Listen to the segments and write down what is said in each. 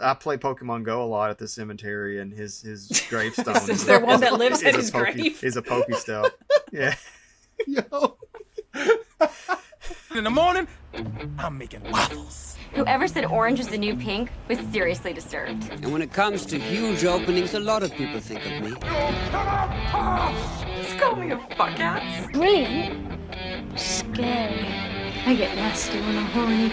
I play Pokemon Go a lot at the cemetery, and his gravestone. Is there one that lives at his grave? Is a Pokestop. Yeah. Yo. In the morning, I'm making waffles. Whoever said orange was the new pink was seriously disturbed. And when it comes to huge openings, a lot of people think of me. Just call me a fuck ass. Brilliant. Scary. I get nasty when I'm horny.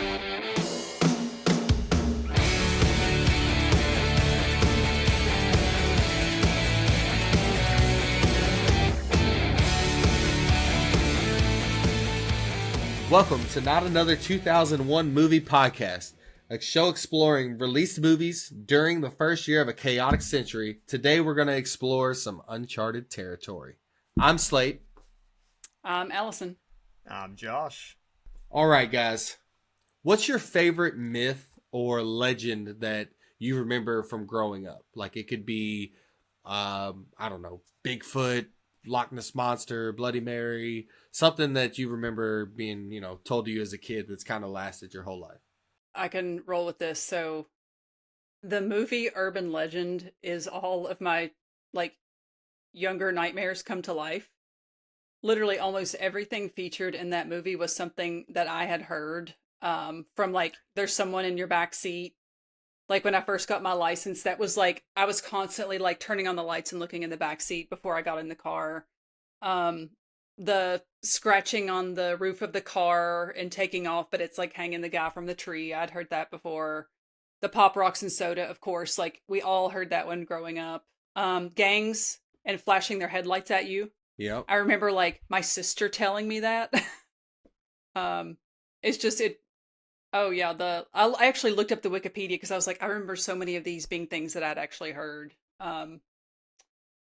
Welcome to Not Another 2001 Movie Podcast, a show exploring released movies during the first year of a chaotic century. Today we're going to explore some uncharted territory. I'm Slate. I'm Allison. I'm Josh. All right, guys. What's your favorite myth or legend that you remember from growing up? Like it could be, I don't know, Bigfoot, Loch Ness Monster, Bloody Mary, something that you remember being, told to you as a kid that's kind of lasted your whole life. I can roll with this. So the movie Urban Legend is all of my younger nightmares come to life. Literally almost everything featured in that movie was something that I had heard from there's someone in your back seat. Like when I first got my license, that was I was constantly turning on the lights and looking in the back seat before I got in the car. The scratching on the roof of the car and taking off, but it's hanging the guy from the tree. I'd heard that before. The Pop Rocks and Soda, of course, we all heard that one growing up. Gangs and flashing their headlights at you. Yep. I remember my sister telling me that. It's just it. Oh yeah, I actually looked up the Wikipedia because I was I remember so many of these being things that I'd actually heard. And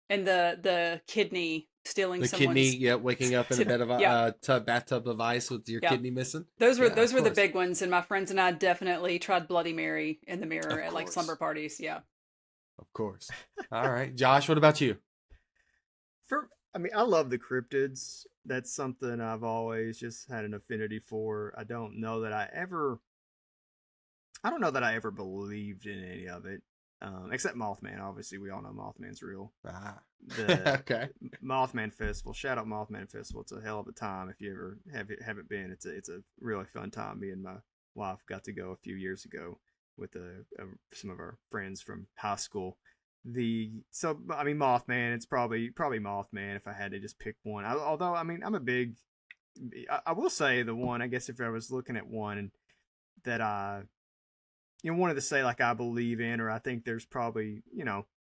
the kidney stealing the someone's... kidney, yeah, waking up in a bed of bathtub of ice with your kidney missing. Those were the big ones, and my friends and I definitely tried Bloody Mary in the mirror at slumber parties. Yeah, of course. All right, Josh, what about you? I love the cryptids. That's something I've always just had an affinity for. I don't know that I ever believed in any of it, except Mothman. Obviously, we all know Mothman's real. Okay. Mothman Festival. Shout out Mothman Festival. It's a hell of a time. If you ever haven't been, it's a really fun time. Me and my wife got to go a few years ago with some of our friends from high school. Mothman, it's probably Mothman if I had to just pick one. Although I'm a big, I will say the one, I guess if I was looking at one that I wanted to say I believe in, or I think there's probably,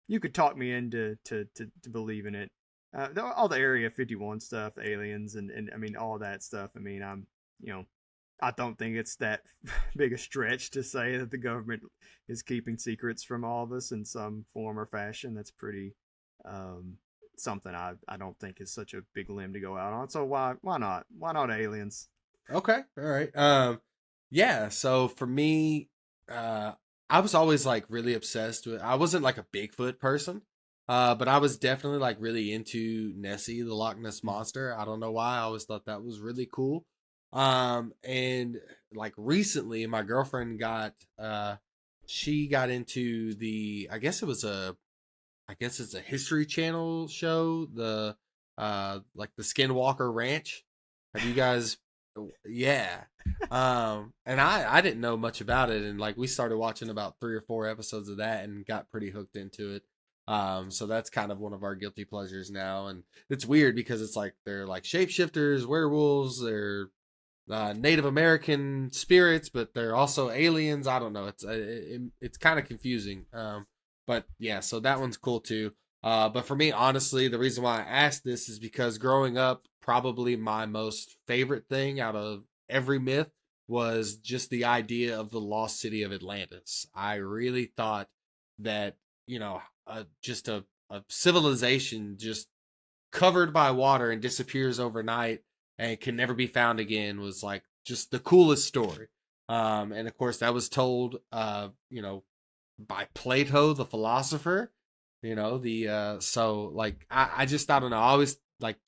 you could talk me into to believe in it. All the Area 51 stuff, the aliens and all of that stuff. I don't think it's that big a stretch to say that the government is keeping secrets from all of us in some form or fashion. That's pretty something I don't think is such a big limb to go out on. So why not? Why not aliens? Okay, all right. Yeah. So for me, I was always really obsessed with. I wasn't a Bigfoot person, but I was definitely really into Nessie, the Loch Ness Monster. I don't know why. I always thought that was really cool. And recently my girlfriend she got into it's a History Channel show, the Skinwalker Ranch. Have you guys? Yeah. And I didn't know much about it. And we started watching about 3 or 4 episodes of that and got pretty hooked into it. So that's kind of one of our guilty pleasures now. And it's weird because it's they're shapeshifters, werewolves, they're Native American spirits, but they're also aliens. I don't know. It's kind of confusing. But yeah, so that one's cool too. But for me, honestly, the reason why I asked this is because growing up, probably my most favorite thing out of every myth was just the idea of the lost city of Atlantis. I really thought that, just a civilization just covered by water and disappears overnight and can never be found again was just the coolest story. And of course that was told, by Plato, the philosopher, I don't know. I always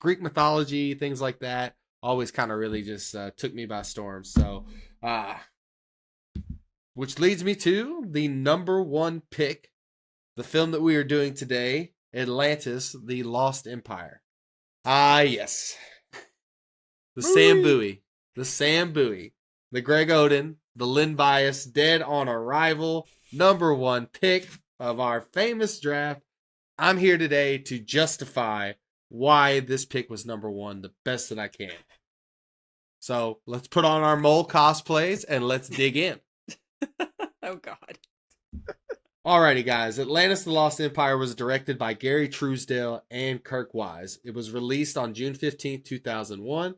Greek mythology, things like that always kind of really just took me by storm. So, which leads me to the number one pick, the film that we are doing today, Atlantis, the Lost Empire. Ah, yes. The Sam Bowie. The Sam Bowie. The Greg Oden, the Lynn Bias, dead on arrival, number one pick of our famous draft. I'm here today to justify why this pick was number one the best that I can. So let's put on our mole cosplays and let's dig in. Oh, God. Alrighty, guys. Atlantis the Lost Empire was directed by Gary Truesdale and Kirk Wise. It was released on June 15th, 2001.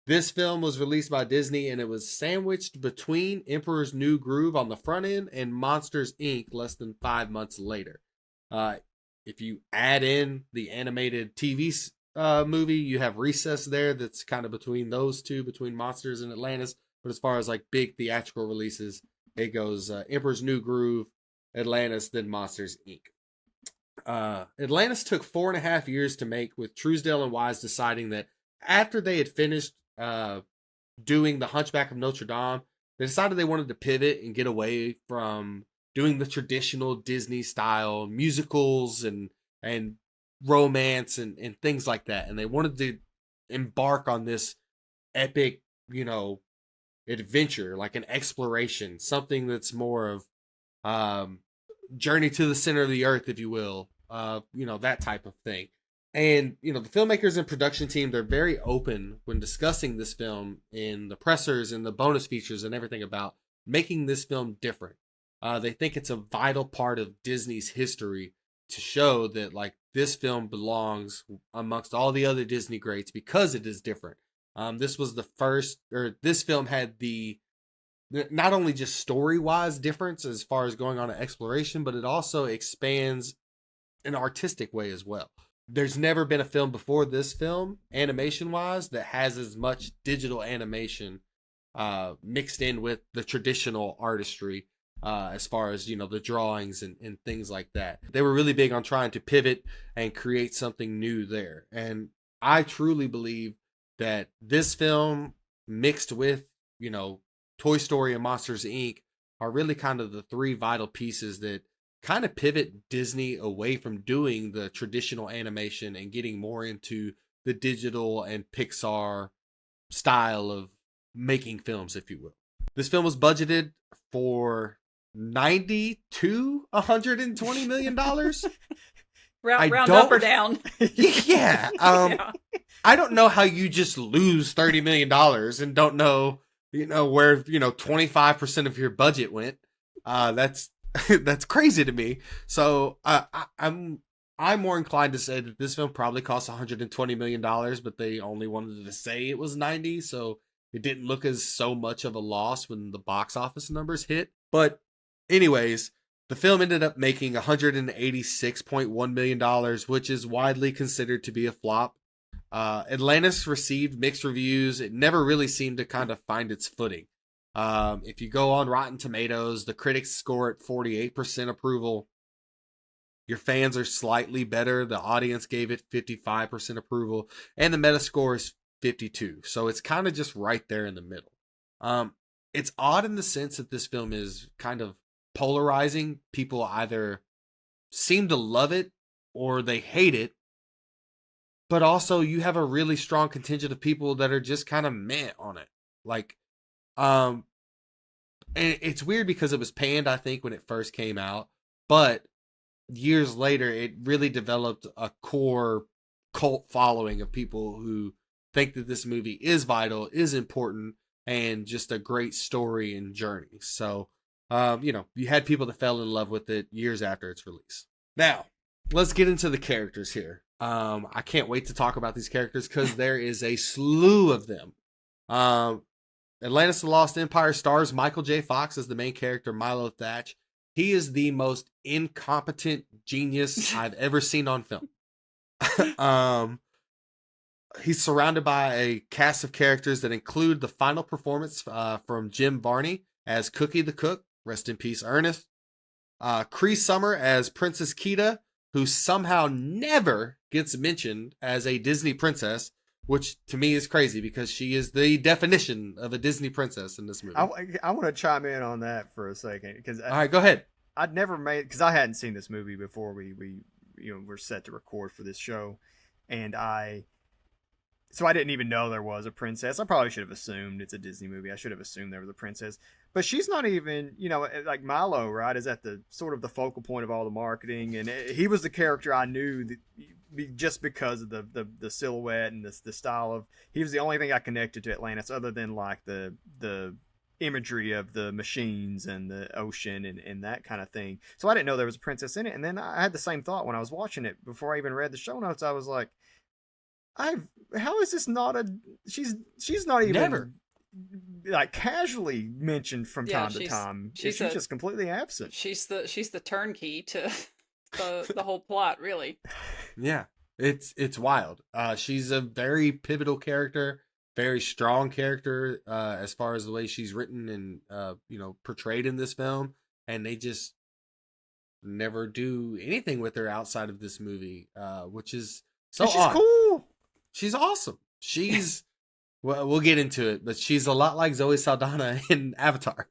This film was released by Disney, and it was sandwiched between Emperor's New Groove on the front end and Monsters, Inc. less than 5 months later. If you add in the animated TV movie, you have Recess there that's kind of between those two, between Monsters and Atlantis. But as far as like big theatrical releases, it goes Emperor's New Groove, Atlantis, then Monsters, Inc. Atlantis took 4.5 years to make, with Truesdale and Wise deciding that after they had finished doing The Hunchback of Notre Dame, they decided they wanted to pivot and get away from doing the traditional Disney style musicals and romance and things like that. And they wanted to embark on this epic, adventure, like an exploration, something that's more of journey to the center of the earth, if you will, that type of thing. And, the filmmakers and production team, they're very open when discussing this film in the pressers and the bonus features and everything about making this film different. They think it's a vital part of Disney's history to show that, like, this film belongs amongst all the other Disney greats because it is different. This was the first, or this film had the, not only just story-wise difference as far as going on an exploration, but it also expands in an artistic way as well. There's never been a film before this film, animation-wise, that has as much digital animation mixed in with the traditional artistry as far as, the drawings and things like that. They were really big on trying to pivot and create something new there. And I truly believe that this film mixed with, Toy Story and Monsters, Inc. are really kind of the three vital pieces that kind of pivot Disney away from doing the traditional animation and getting more into the digital and Pixar style of making films, if you will. This film was budgeted for $90 to $120 million. Round up or down. Yeah. Yeah. I don't know how you just lose $30 million and don't know, where, 25% of your budget went. That's crazy to me. So I'm more inclined to say that this film probably cost $120 million, but they only wanted to say it was 90, so it didn't look as so much of a loss when the box office numbers hit. But anyways, the film ended up making $186.1 million, which is widely considered to be a flop. Atlantis received mixed reviews. It never really seemed to kind of find its footing. If you go on Rotten Tomatoes, the critics score at 48% approval. Your fans are slightly better. The audience gave it 55% approval, and the Metascore is 52. So it's kind of just right there in the middle. It's odd in the sense that this film is kind of polarizing. People either seem to love it or they hate it. But also you have a really strong contingent of people that are just kind of meh on it. Like, and it's weird because it was panned, I think, when it first came out, but years later, it really developed a core cult following of people who think that this movie is vital, is important, and just a great story and journey. So, you had people that fell in love with it years after its release. Now, let's get into the characters here. I can't wait to talk about these characters because there is a slew of them. Atlantis the Lost Empire stars Michael J. Fox as the main character, Milo Thatch. He is the most incompetent genius I've ever seen on film. He's surrounded by a cast of characters that include the final performance from Jim Varney as Cookie the Cook. Rest in peace, Ernest. Cree Summer as Princess Kita, who somehow never gets mentioned as a Disney princess, which to me is crazy because she is the definition of a Disney princess in this movie. I want to chime in on that for a second because All right, go ahead. I'd never made because I hadn't seen this movie before we were set to record for this show, and so I didn't even know there was a princess. I probably should have assumed it's a Disney movie. I should have assumed there was a princess, but she's not even like Milo, right? Is at the sort of the focal point of all the marketing, and he was the character I knew just because of the silhouette and the style of. He was the only thing I connected to Atlantis, other than like the imagery of the machines and the ocean and that kind of thing. So I didn't know there was a princess in it. And then I had the same thought when I was watching it before I even read the show notes. I was like, how is this not she's not even Never. like casually mentioned from time to time. She's just completely absent. She's the turnkey to the whole plot, really. Yeah, it's wild. She's a very pivotal character, very strong character as far as the way she's written and portrayed in this film, and they just never do anything with her outside of this movie, which is so she's odd. Cool. She's awesome. She's well, we'll get into it, but she's a lot like Zoe Saldana in Avatar.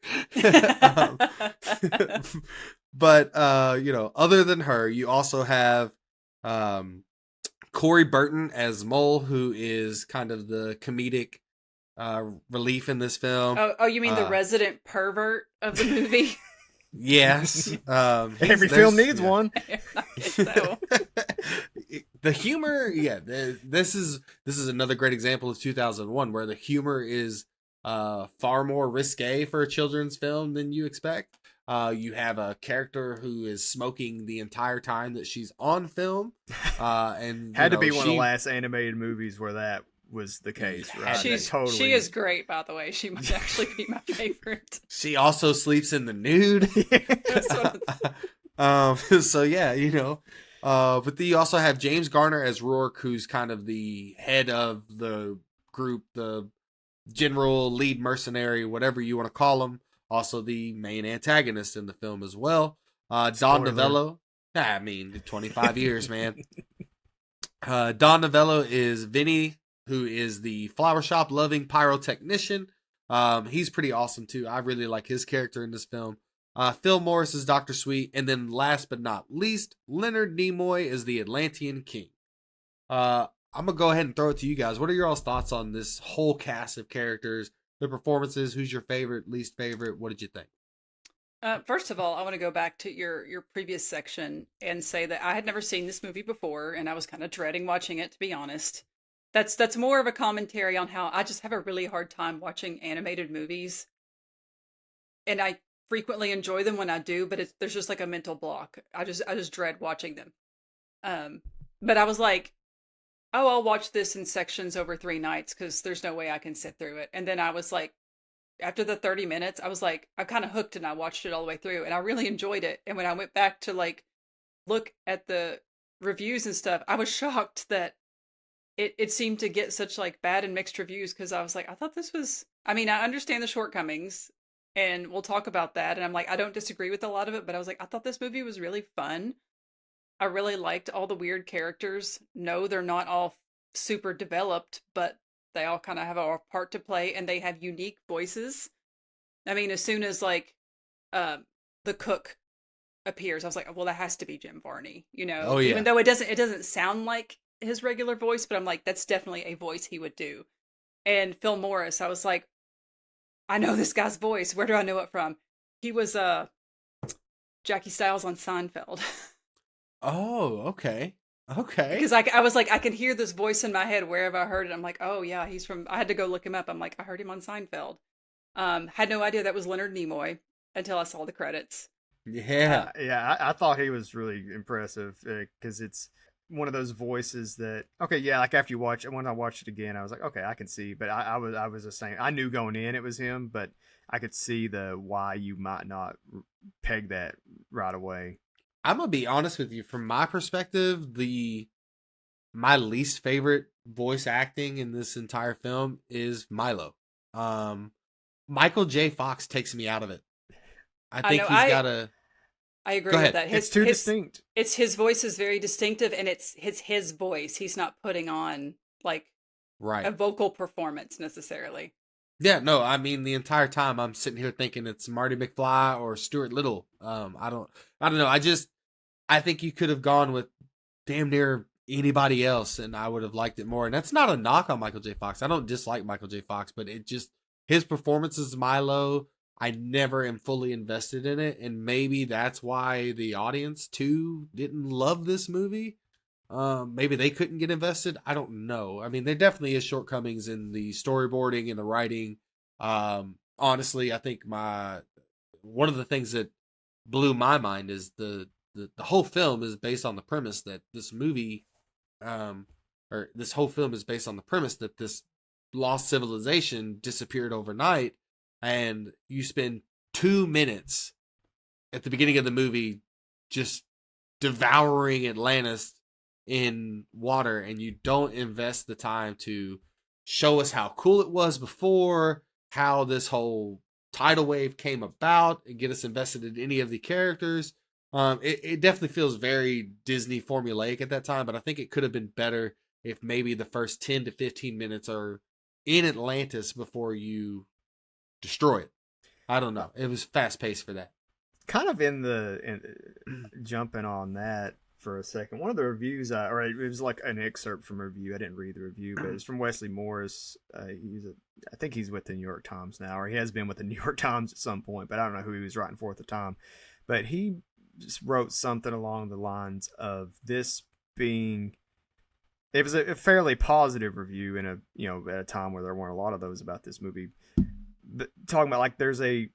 But other than her, you also have Corey Burton as Mole, who is kind of the comedic relief in this film. Oh, you mean the resident pervert of the movie? Yes. Every film needs one. I guess so. The humor, this is another great example of 2001 where the humor is far more risque for a children's film than you expect. You have a character who is smoking the entire time that she's on film, and had to be one of the last animated movies where that was the case, right? She is great, by the way. She might actually be my favorite. She also sleeps in the nude. So yeah, but then you also have James Garner as Rourke, who's kind of the head of the group, the general lead mercenary, whatever you want to call him. Also the main antagonist in the film as well. Don Novello. 25 years, man. Don Novello is Vinny, who is the flower shop loving pyrotechnician. He's pretty awesome too. I really like his character in this film. Phil Morris is Dr. Sweet. And then last but not least, Leonard Nimoy is the Atlantean King. I'm going to go ahead and throw it to you guys. What are your all's thoughts on this whole cast of characters, the performances? Who's your favorite, least favorite? What did you think? First of all, I want to go back to your previous section and say that I had never seen this movie before, and I was kind of dreading watching it, to be honest. That's more of a commentary on how I just have a really hard time watching animated movies. And I frequently enjoy them when I do, but there's just like a mental block. I just dread watching them. But I was like, oh, I'll watch this in sections over 3 nights because there's no way I can sit through it. And then I was like, after the 30 minutes, I was like, I'm kind of hooked, and I watched it all the way through, and I really enjoyed it. And when I went back to like look at the reviews and stuff, I was shocked that it seemed to get such like bad and mixed reviews, because I was like, I thought this was, I understand the shortcomings, and we'll talk about that. And I'm like, I don't disagree with a lot of it, but I was like, I thought this movie was really fun. I really liked all the weird characters. No, they're not all super developed, but they all kind of have a part to play, and they have unique voices. As soon as like the cook appears, I was like, well, that has to be Jim Varney, Oh, yeah. Even though it doesn't sound like his regular voice, but I'm like, that's definitely a voice he would do. And Phil Morris, I was like, I know this guy's voice. Where do I know it from? He was Jackie Stiles on Seinfeld. Oh, okay. Because I was like, I can hear this voice in my head wherever I heard it. I'm like, oh yeah, he's from. I had to go look him up. I'm like, I heard him on Seinfeld. Had no idea that was Leonard Nimoy until I saw the credits. Yeah, I thought he was really impressive because it's one of those voices that like after you watch it, when I watched it again, I was like, okay, I can see. But I was the same. I knew going in it was him, but I could see the why you might not peg that right away. I'm gonna be honest with you. From my perspective, my least favorite voice acting in this entire film is Milo. Michael J. Fox takes me out of it. I think he's got a. I agree with that. It's too distinct. It's his voice is very distinctive, and it's his voice. He's not putting on like Right. a vocal performance necessarily. Yeah, no, I mean the entire time I'm sitting here thinking it's Marty McFly or Stuart Little. I don't know. I think you could have gone with damn near anybody else and I would have liked it more. And that's not a knock on Michael J. Fox. I don't dislike Michael J. Fox, but it just his performance as Milo, I never am fully invested in it, and maybe that's why the audience too didn't love this movie. Maybe they couldn't get invested. I don't know. I mean, there definitely is shortcomings in the storyboarding and the writing. Honestly, I think one of the things that blew my mind is the whole film is based on the premise that this movie, or this whole film is based on the premise that this lost civilization disappeared overnight, and you spend 2 minutes at the beginning of the movie just devouring Atlantis in water, and you don't invest the time to show us how cool it was before, how this whole tidal wave came about, and get us invested in any of the characters. It definitely feels very Disney formulaic at that time, but I think it could have been better if maybe the first 10 to 15 minutes are in Atlantis before you destroy it. I don't know. It was fast paced for that. Kind of jumping on that for a second. One of the reviews, or it was like an excerpt from a review. I didn't read the review, but it's from Wesley Morris. I think he's with the New York Times now, or he has been with the New York Times at some point, but I don't know who he was writing for at the time. But he just wrote something along the lines of this being. It was a fairly positive review in at a time where there weren't a lot of those about this movie. But talking about like there's a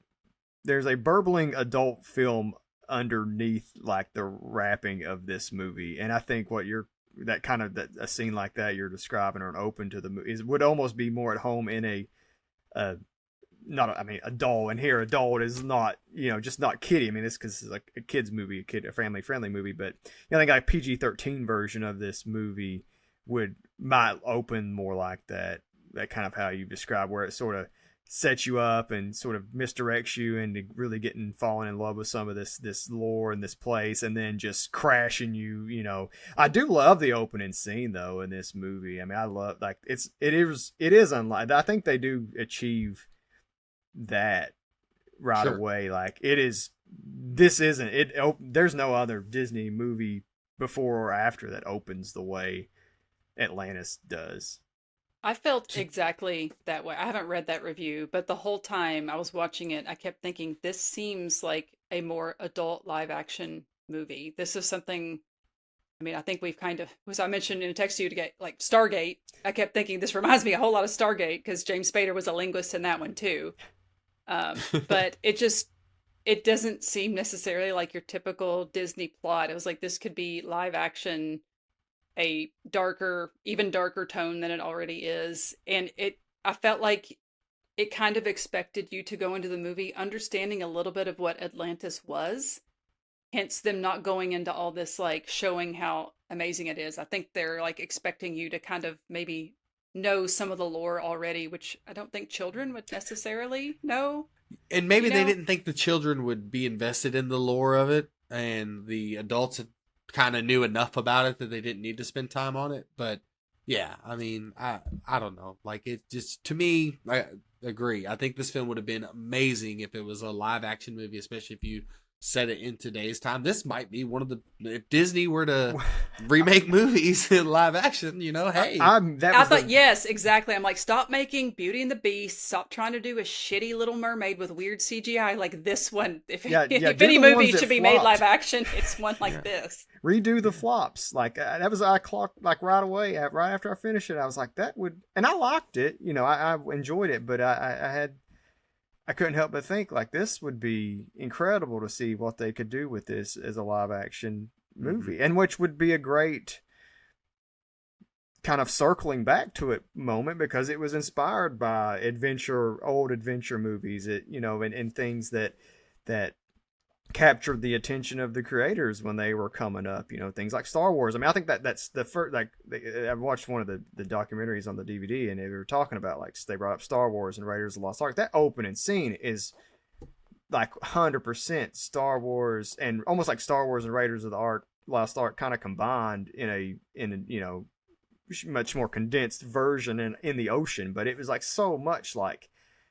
burbling adult film underneath like the wrapping of this movie, and I think a scene like that you're describing, or an open to the movie, would almost be more at home in adult, and here adult is not just not kiddie. I mean, it's because it's like a kids movie, a family friendly movie, but I think like PG-13 version of this movie might open more like that kind of how you describe, where it sort of sets you up and sort of misdirects you into really falling in love with some of this lore and this place, and then just crashing you. I do love the opening scene though in this movie. I mean, I love like it is unlike. I think they do achieve that right away. Like there's no other Disney movie before or after that opens the way Atlantis does. I felt exactly that way. I haven't read that review, but the whole time I was watching it, I kept thinking, this seems like a more adult live action movie. This is something, I mean, I think we've kind of, as I mentioned in a text to you to get like Stargate, I kept thinking this reminds me a whole lot of Stargate because James Spader was a linguist in that one too. But it doesn't seem necessarily like your typical Disney plot. It was like, this could be live action, a even darker tone than it already is. And I felt like it kind of expected you to go into the movie understanding a little bit of what Atlantis was, hence them not going into all this, like showing how amazing it is. I think they're like expecting you to kind of maybe know some of the lore already, which I don't think children would necessarily know. And maybe they didn't think the children would be invested in the lore of it, and the adults had kind of knew enough about it that they didn't need to spend time on it. But yeah, I mean, I don't know. Like, it just, to me, I agree. I think this film would have been amazing if it was a live action movie, especially if you set it in today's time. This might be one of the, if Disney were to remake movies in live action, hey. Yes, exactly. I'm like, stop making Beauty and the Beast. Stop trying to do a shitty Little Mermaid with weird CGI like this one. If any movie should be made live action, it's one like this. Redo the flops. Like I clocked like right away, right after I finished it. I was like, that would, and I liked it. I enjoyed it, but I couldn't help but think like this would be incredible to see what they could do with this as a live action movie, and which would be a great kind of circling back to it moment, because it was inspired by old adventure movies, and things that captured the attention of the creators when they were coming up, things like Star Wars. I mean, I think that's the first, like, I've watched one of the documentaries on the DVD, and they were talking about, like, they brought up Star Wars and Raiders of the Lost Ark. That opening scene is like 100% Star Wars, and almost like Star Wars and Raiders of the Lost Ark kind of combined in a much more condensed version in the ocean, but it was like so much like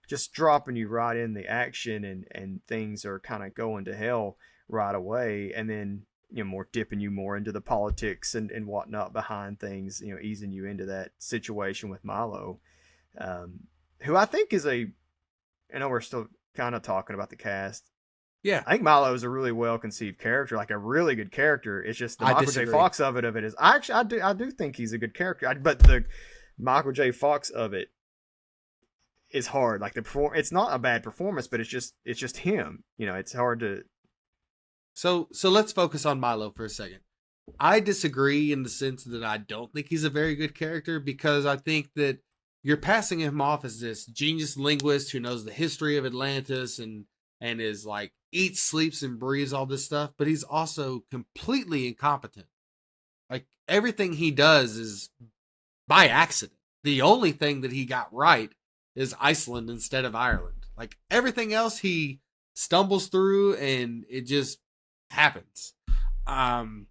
just dropping you right in the action, and things are kind of going to hell right away, and then more dipping you more into the politics and whatnot behind things, easing you into that situation with Milo, who I think is I know we're still kind of talking about the cast. Yeah, I think Milo is a really well conceived character, like a really good character. It's just the Michael J. disagree. Fox of it is I do think he's a good character, but the Michael J. Fox of it is hard. Like it's not a bad performance, but it's just him. It's hard to. So let's focus on Milo for a second. I disagree in the sense that I don't think he's a very good character, because I think that you're passing him off as this genius linguist who knows the history of Atlantis and is like eats, sleeps, and breathes all this stuff, but he's also completely incompetent. Like everything he does is by accident. The only thing that he got right is Iceland instead of Ireland. Like everything else he stumbles through and it just happens. Setting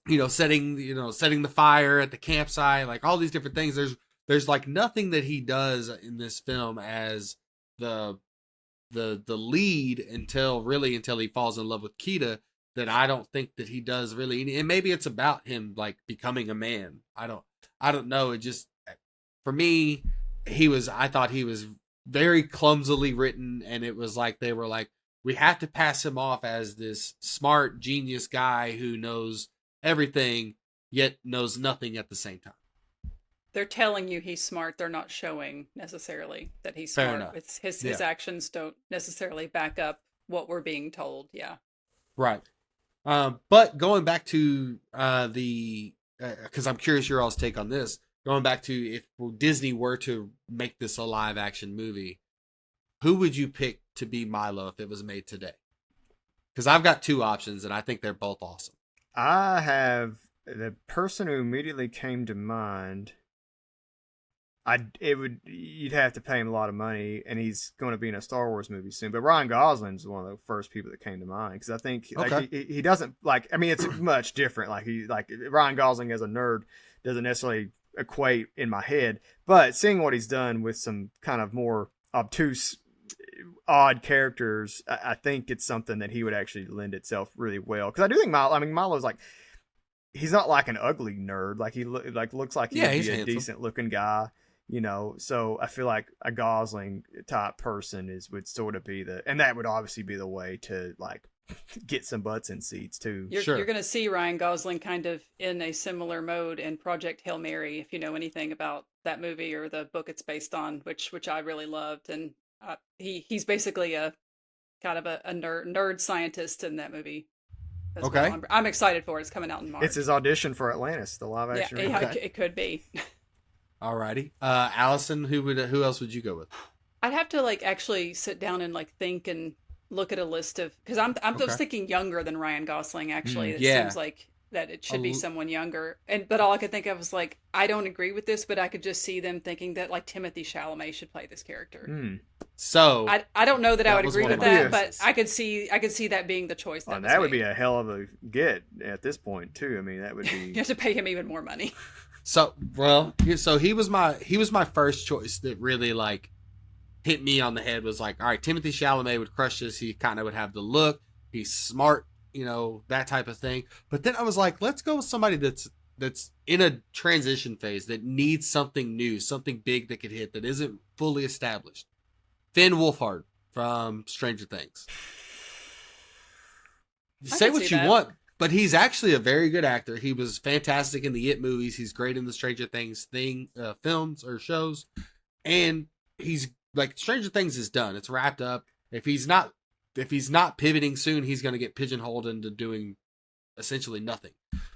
the fire at the campsite, like all these different things. There's like nothing that he does in this film as the lead until he falls in love with Kita, that I don't think that he does really. And maybe it's about him like becoming a man. I don't know. It just, for me, I thought he was very clumsily written, and it was like they were like, we have to pass him off as this smart genius guy who knows everything yet knows nothing at the same time. They're telling you he's smart. They're not showing necessarily that he's Fair smart. enough. It's his actions don't necessarily back up what we're being told. Yeah. Right. But going back to because I'm curious your all's take on this. Going back to if Disney were to make this a live action movie, who would you pick to be Milo if it was made today? Because I've got two options, and I think they're both awesome. I have the person who immediately came to mind. You'd have to pay him a lot of money, and he's going to be in a Star Wars movie soon. But Ryan Gosling's one of the first people that came to mind, because I think he doesn't like. I mean, it's much different. Like Ryan Gosling as a nerd doesn't necessarily equate in my head, but seeing what he's done with some kind of more obtuse, odd characters, I think it's something that he would actually lend itself really well. Because I do think Milo's like, he's not like an ugly nerd. Like he looks like he's a decent looking guy. So I feel like a Gosling type person would sort of be and that would obviously be the way to like get some butts in seats too. You're going to see Ryan Gosling kind of in a similar mode in Project Hail Mary, if you know anything about that movie or the book it's based on, which I really loved. And he's basically a kind of a nerd scientist in that movie. Okay. Well. I'm excited for it. It's coming out in March. It's his audition for Atlantis, the live action. Yeah, it could be. Alrighty. Allison, who else would you go with? I'd have to actually sit down and think and look at a list of, because I'm just thinking younger than Ryan Gosling actually. It seems like that it should be someone younger. But all I could think of was I don't agree with this, but I could just see them thinking that Timothy Chalamet should play this character. So I don't know that I would agree with that, but I could see that being the choice. That would be a hell of a get at this point too. I mean, that would be. You have to pay him even more money. So he was my first choice that really hit me on the head. Was all right, Timothy Chalamet would crush this. He kind of would have the look. He's smart, that type of thing. But then I was like, let's go with somebody that's in a transition phase, that needs something new, something big that could hit, that isn't fully established. Finn Wolfhard from Stranger Things. Say what you want, but he's actually a very good actor. He was fantastic in the It movies. He's great in the Stranger Things films or shows. And he's Stranger Things is done. It's wrapped up. If he's not pivoting soon, he's going to get pigeonholed into doing essentially nothing.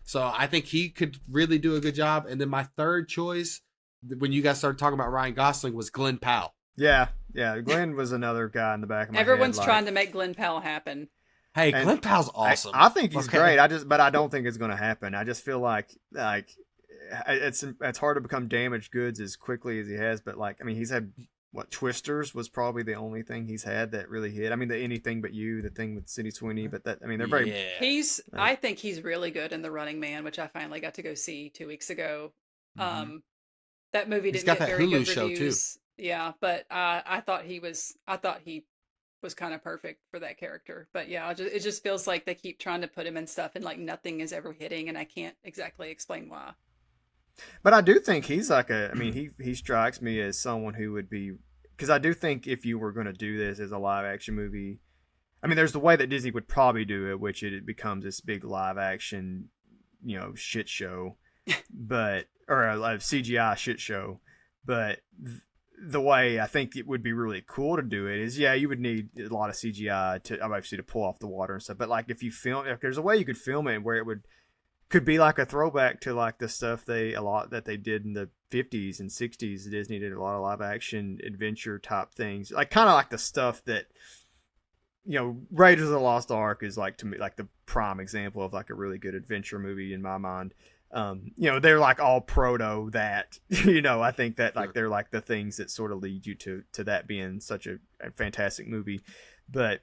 So I think he could really do a good job. And then my third choice, when you guys started talking about Ryan Gosling, was Glenn Powell. Yeah. Glenn was another guy in the back of my head. Everyone's trying to make Glenn Powell happen. Hey, Glenn Powell's awesome. I think he's great. But I don't think it's going to happen. I just feel like it's hard to become damaged goods as quickly as he has. But he's had Twisters was probably the only thing he's had that really hit. I mean, the Anything But You, the thing with Sydney Sweeney, but they're very. Yeah. I think he's really good in The Running Man, which I finally got to go see 2 weeks ago. That movie He's didn't got get that very Hulu good show, too. reviews. Yeah, but I thought he was kind of perfect for that character. But yeah, it just feels like they keep trying to put him in stuff and like nothing is ever hitting, and I can't exactly explain why. But I do think he's like I mean, he strikes me as someone who would be, because I do think if you were going to do this as a live action movie, I mean, there's the way that Disney would probably do it, which it becomes this big live action, shit show, but or a CGI shit show. But the way I think it would be really cool to do it is, you would need a lot of CGI to obviously to pull off the water and stuff. But like if there's a way you could film it where it could be like a throwback to like the stuff that they did in the 50s and 60s. Disney did a lot of live action adventure type things, like kind of like the stuff that Raiders of the Lost Ark is like, to me, like the prime example of like a really good adventure movie in my mind. They're like all proto that. I think that like they're like the things that sort of lead you to that being such a fantastic movie. But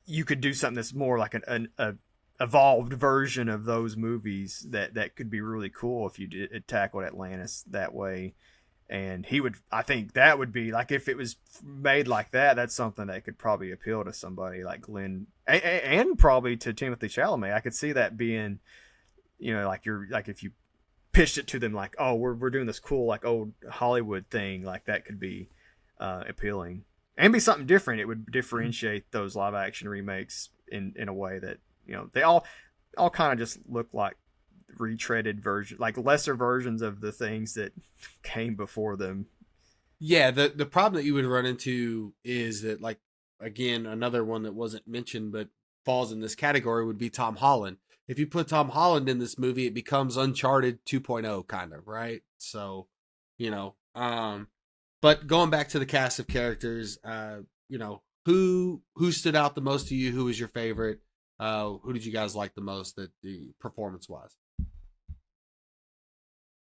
you could do something that's more like an evolved version of those movies that could be really cool if you did tackled Atlantis that way. And I think that would be like, if it was made like that, that's something that could probably appeal to somebody like Glenn and probably to Timothée Chalamet. I could see that being, like if you pitched it to them like, oh, we're doing this cool like old Hollywood thing, like that could be appealing and be something different. It would differentiate those live action remakes in a way that they all kind of just look like retreaded version, like lesser versions of the things that came before them. Yeah, the problem that you would run into is that, like, again, another one that wasn't mentioned but falls in this category would be Tom Holland. If you put Tom Holland in this movie, it becomes Uncharted 2.0 kind of, right? So, but going back to the cast of characters, who stood out the most to you? Who was your favorite? Who did you guys like the most, that the performance wise?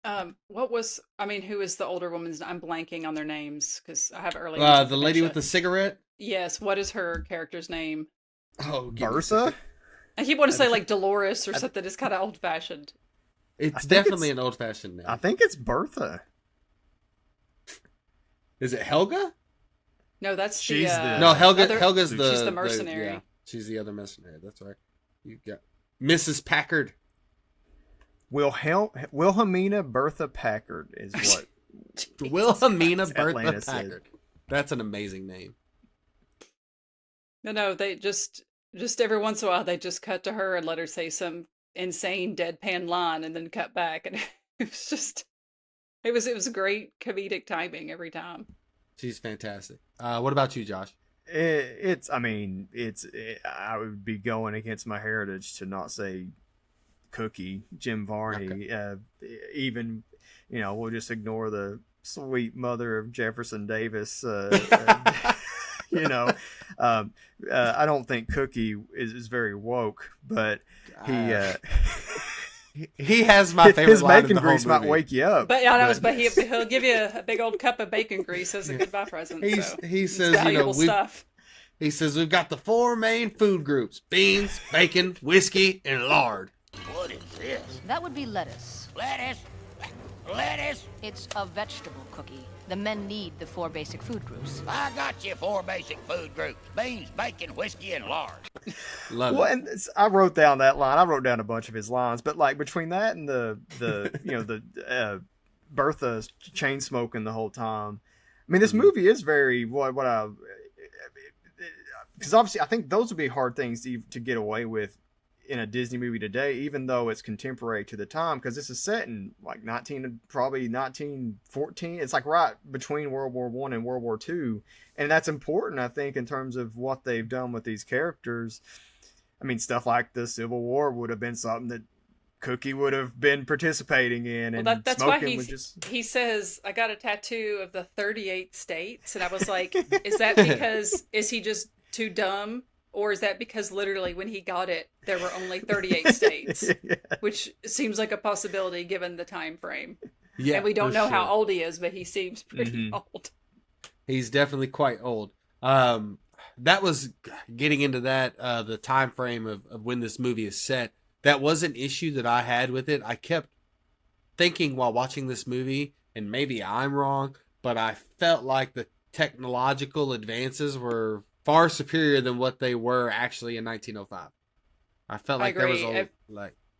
Who is the older woman's? I'm blanking on their names because I have early. The lady with the cigarette. Yes. What is her character's name? Oh, Bertha. I keep wanting to say like Dolores or something. It's kind of old fashioned. It's definitely an old fashioned name. I think it's Bertha. Is it Helga? No, that's she's no Helga. Helga's she's the mercenary. Yeah, she's the other mercenary. That's right. You got Mrs. Packard. Wilhelmina Bertha Packard is what. Wilhelmina Bertha Atlantis Packard. That's an amazing name. No, they just every once in a while they just cut to her and let her say some insane deadpan line and then cut back, and it was great comedic timing every time. She's fantastic. What about you, Josh? I would be going against my heritage to not say Cookie, Jim Varney. Okay. Even, we'll just ignore the sweet mother of Jefferson Davis. I don't think Cookie is very woke, but he has my favorite his line bacon in the grease whole movie. might wake you up. But he'll give you a big old cup of bacon grease as a goodbye present. He says, stuff. He says we've got the 4 main food groups: beans, bacon, whiskey, and lard. What is this? That would be lettuce. Lettuce? Lettuce? It's a vegetable cookie. The men need the 4 basic food groups. I got you 4 basic food groups: beans, bacon, whiskey, and lard. Love well, it. And I wrote down that line. I wrote down a bunch of his lines, but like between that and the Bertha chain smoking the whole time. I mean, this movie is very because obviously I think those would be hard things to get away with in a Disney movie today, even though it's contemporary to the time, because this is set in like 1914. It's like right between World War I and World War II, and that's important, I think, in terms of what they've done with these characters. I mean, stuff like the Civil War would have been something that Cookie would have been participating in, and that's smoking why he says, "I got a tattoo of the 38 states," and I was like, "Is that because is he just too dumb?" Or is that because literally when he got it, there were only 38 states, yeah. Which seems like a possibility given the time frame. Yeah, and we don't know how old he is, but he seems pretty old. He's definitely quite old. That was getting into that, the time frame of when this movie is set. That was an issue that I had with it. I kept thinking while watching this movie, and maybe I'm wrong, but I felt like the technological advances were far superior than what they were actually in 1905. I felt like there was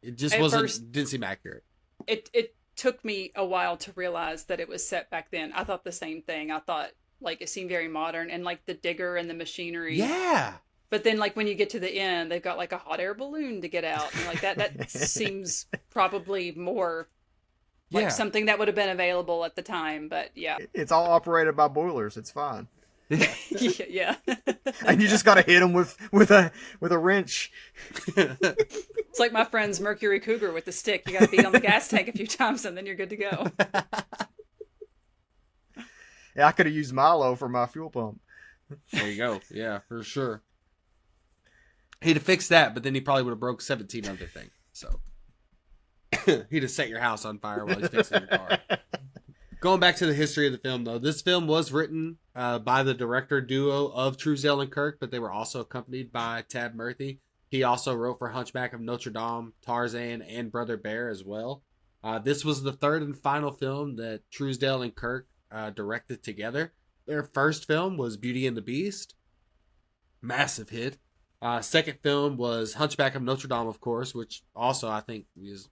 it just didn't seem accurate. It took me a while to realize that it was set back then. I thought the same thing. I thought like it seemed very modern, and like the digger and the machinery. Yeah. But then like when you get to the end, they've got like a hot air balloon to get out, and like that seems probably more like something that would have been available at the time. But yeah, it's all operated by boilers. It's fine. Yeah. And you just gotta hit them with a wrench. It's like my friend's Mercury Cougar with the stick. You gotta beat on the gas tank a few times, and then you're good to go. Yeah, I could have used Milo for my fuel pump. There you go. Yeah, for sure. He'd have fixed that, but then he probably would have broke 17 other things. So he'd have set your house on fire while he's fixing your car. Going back to the history of the film, though, this film was written by the director duo of Truesdale and Kirk, but they were also accompanied by Tab Murphy. He also wrote for Hunchback of Notre Dame, Tarzan, and Brother Bear as well. This was the third and final film that Truesdale and Kirk directed together. Their first film was Beauty and the Beast. Massive hit. Second film was Hunchback of Notre Dame, of course, which also I think is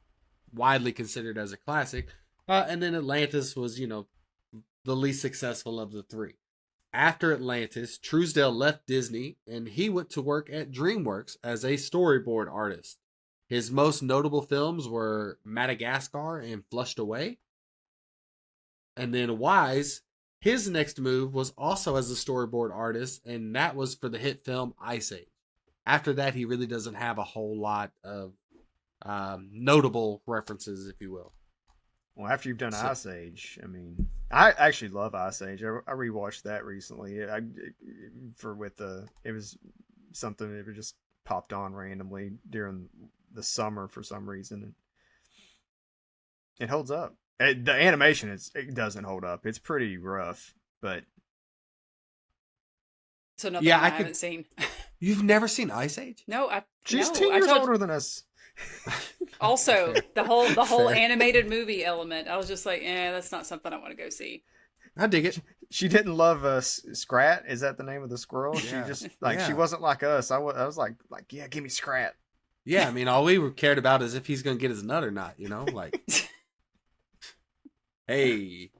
widely considered as a classic. And then Atlantis was, the least successful of the three. After Atlantis, Truesdale left Disney and he went to work at DreamWorks as a storyboard artist. His most notable films were Madagascar and Flushed Away. And then Wise, his next move was also as a storyboard artist, and that was for the hit film Ice Age. After that, he really doesn't have a whole lot of notable references, if you will. Well, after you've done Ice Age, I mean, I actually love Ice Age. I rewatched that recently. It was something that just popped on randomly during the summer for some reason, and it holds up. The animation it doesn't hold up. It's pretty rough, but so nothing I haven't seen. You've never seen Ice Age? No, she's 10 years older than us. Also, the whole animated movie element, I was just like, that's not something I want to go see. I dig it. She didn't love Scrat. Is that the name of the squirrel? Yeah. She just she wasn't like us. I was like, yeah, give me Scrat. Yeah, I mean, all we cared about is if he's gonna get his nut or not. Like, hey,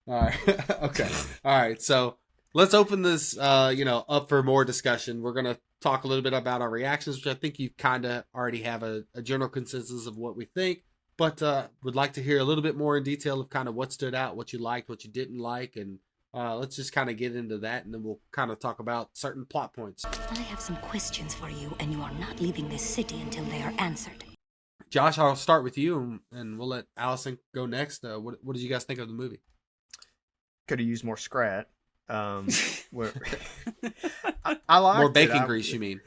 all right, okay, all right. So let's open this, up for more discussion. We're gonna talk a little bit about our reactions, which I think you kind of already have a general consensus of what we think, but would like to hear a little bit more in detail of kind of what stood out, what you liked, what you didn't like, and let's just kind of get into that, and then we'll kind of talk about certain plot points. I have some questions for you, and you are not leaving this city until they are answered. Josh, I'll start with you, and we'll let Allison go next. What did you guys think of the movie? Could have used more Scrat. I like more bacon grease, you mean?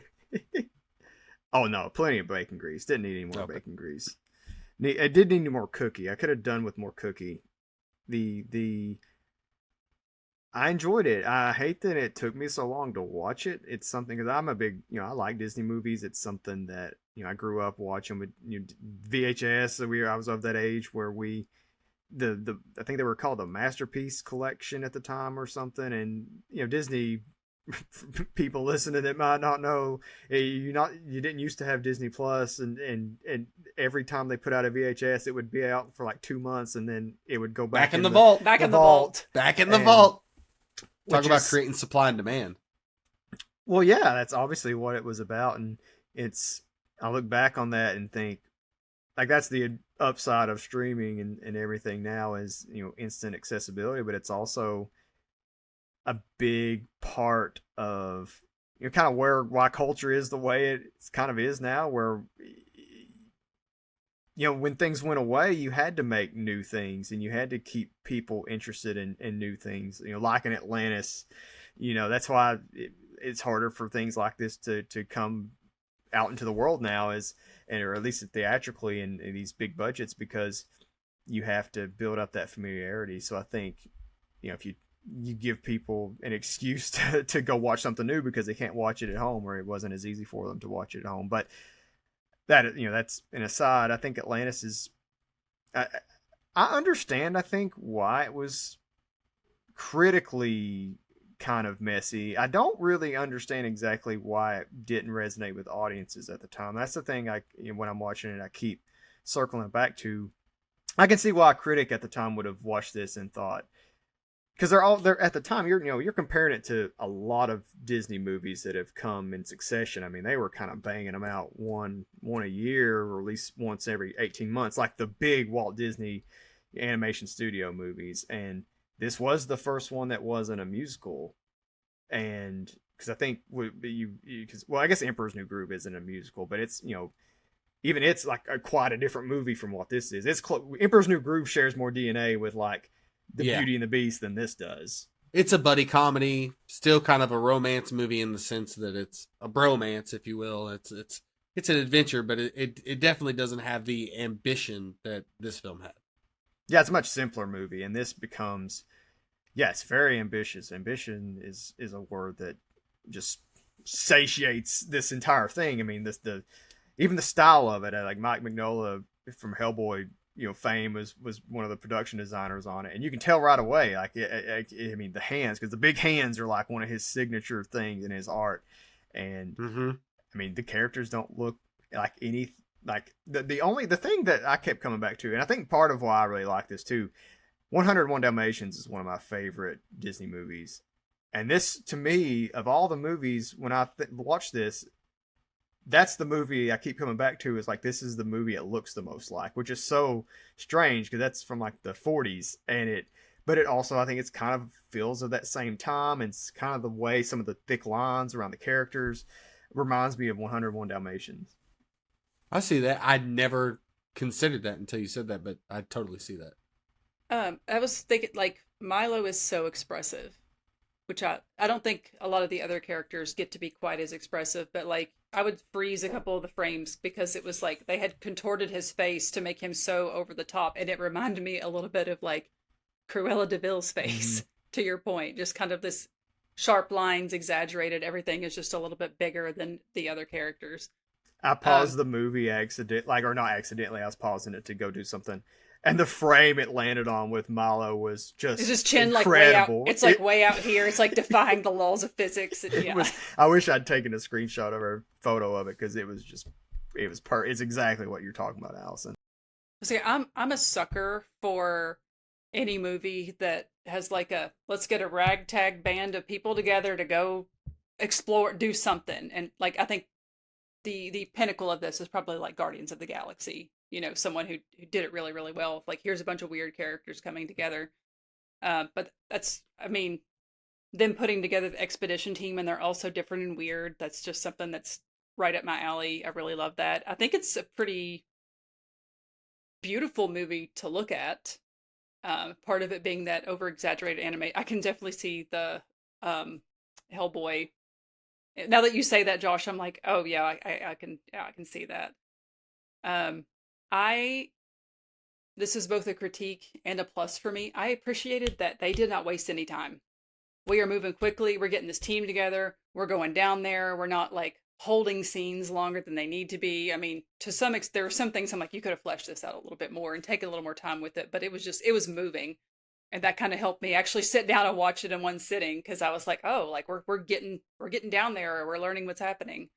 Oh no, plenty of bacon grease. Didn't need any more bacon grease. I did need more cookie. I could have done with more cookie. I enjoyed it. I hate that it took me so long to watch it. It's something because I'm a big, I like Disney movies. It's something that I grew up watching with VHS. So I was of that age where we. I think they were called the Masterpiece Collection at the time or something, and Disney people listening that might not know, you didn't used to have Disney Plus, and every time they put out a VHS, it would be out for like 2 months, and then it would go back in the vault. Back in the vault. Talk about creating supply and demand. Well, yeah, that's obviously what it was about, and I look back on that and think, like, that's the upside of streaming and everything now is, instant accessibility, but it's also a big part of, kind of why culture is the way it kind of is now, where, when things went away, you had to make new things and you had to keep people interested in new things, like in Atlantis, that's why it's harder for things like this to come out into the world now, or at least theatrically in these big budgets, because you have to build up that familiarity. So I think, if you give people an excuse to go watch something new because they can't watch it at home, or it wasn't as easy for them to watch it at home. But that, that's an aside. I think Atlantis is, I understand, I think, why it was critically kind of messy. I don't really understand exactly why it didn't resonate with audiences at the time. That's the thing when I'm watching it, I keep circling back to. I can see why a critic at the time would have watched this and thought, because they're at the time, you're comparing it to a lot of Disney movies that have come in succession. I mean, they were kind of banging them out one a year, or at least once every 18 months, like the big Walt Disney animation studio movies. And this was the first one that wasn't a musical. And because I think I guess Emperor's New Groove isn't a musical, but it's, even it's like quite a different movie from what this is. Emperor's New Groove shares more DNA with like the Beauty and the Beast than this does. It's a buddy comedy, still kind of a romance movie in the sense that it's a bromance, if you will. It's an adventure, but it definitely doesn't have the ambition that this film had. Yeah, it's a much simpler movie, and this becomes, it's very ambitious. Ambition is a word that just satiates this entire thing. I mean, even the style of it, like Mike Mignola from Hellboy, fame was one of the production designers on it, and you can tell right away, like, I mean, the hands, because the big hands are like one of his signature things in his art, and I mean, the characters don't look like any, like the thing that I kept coming back to, and I think part of why I really like this too, 101 Dalmatians is one of my favorite Disney movies, and this, to me, of all the movies, when I watch this, that's the movie I keep coming back to. Is like, this is the movie it looks the most like, which is so strange because that's from like the 40s, but it also, I think it's kind of feels of that same time, and it's kind of the way some of the thick lines around the characters reminds me of 101 Dalmatians. I see that. I never considered that until you said that, but I totally see that. I was thinking, like, Milo is so expressive, which I don't think a lot of the other characters get to be quite as expressive, but like, I would freeze a couple of the frames because it was like they had contorted his face to make him so over the top, and it reminded me a little bit of like Cruella de Vil's face, to your point. Just kind of this sharp lines, exaggerated, everything is just a little bit bigger than the other characters. I paused the movie or not accidentally, I was pausing it to go do something. And the frame it landed on with Milo was just It's his chin incredible. like way out. It's like way out here. It's like defying the laws of physics. I wish I'd taken a screenshot of a photo of it, because it's exactly what you're talking about, Allison. See, I'm a sucker for any movie that has like let's get a ragtag band of people together to go explore, do something. And like, I think the pinnacle of this is probably like Guardians of the Galaxy. Someone who did it really, really well. Like, here's a bunch of weird characters coming together. But that's, I mean, them putting together the expedition team, and they're also different and weird. That's just something that's right up my alley. I really love that. I think it's a pretty beautiful movie to look at. Part of it being that over-exaggerated anime. I can definitely see the Hellboy. Now that you say that, Josh, I'm like, oh yeah, I can see that. This is both a critique and a plus for me. I appreciated that they did not waste any time. We are moving quickly. We're getting this team together. We're going down there. We're not like holding scenes longer than they need to be. I mean, to some extent, there are some things I'm like, you could have fleshed this out a little bit more and taken a little more time with it, but it was moving. And that kind of helped me actually sit down and watch it in one sitting, because I was like, oh, like we're getting down there, or we're learning what's happening.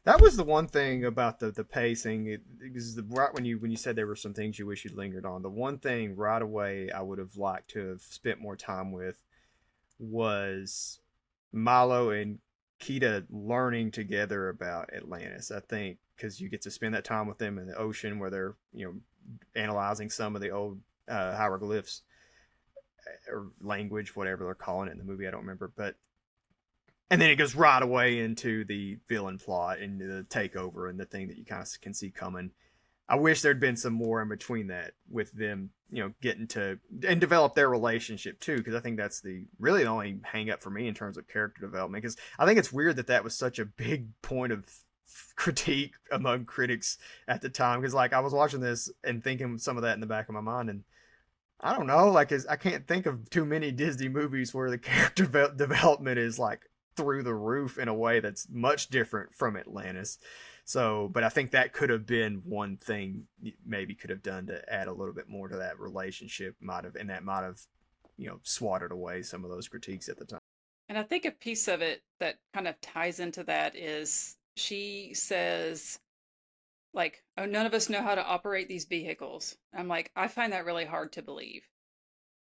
That was the one thing about the pacing. Right when you said there were some things you wish you'd lingered on, the one thing right away I would have liked to have spent more time with was Milo and Kita learning together about Atlantis. I think because you get to spend that time with them in the ocean, where they're analyzing some of the old hieroglyphs or language, whatever they're calling it in the movie. I don't remember, and then it goes right away into the villain plot and the takeover and the thing that you kind of can see coming. I wish there'd been some more in between that with them, getting to and develop their relationship too, because I think that's really the only hang up for me in terms of character development. Because I think it's weird that was such a big point of critique among critics at the time. Because like, I was watching this and thinking some of that in the back of my mind, and I don't know, like, I can't think of too many Disney movies where the character development is like through the roof in a way that's much different from Atlantis. So, but I think that could have been one thing you maybe could have done to add a little bit more to that relationship, might have, swatted away some of those critiques at the time. And I think a piece of it that kind of ties into that is she says, like, oh, none of us know how to operate these vehicles. I'm like, I find that really hard to believe.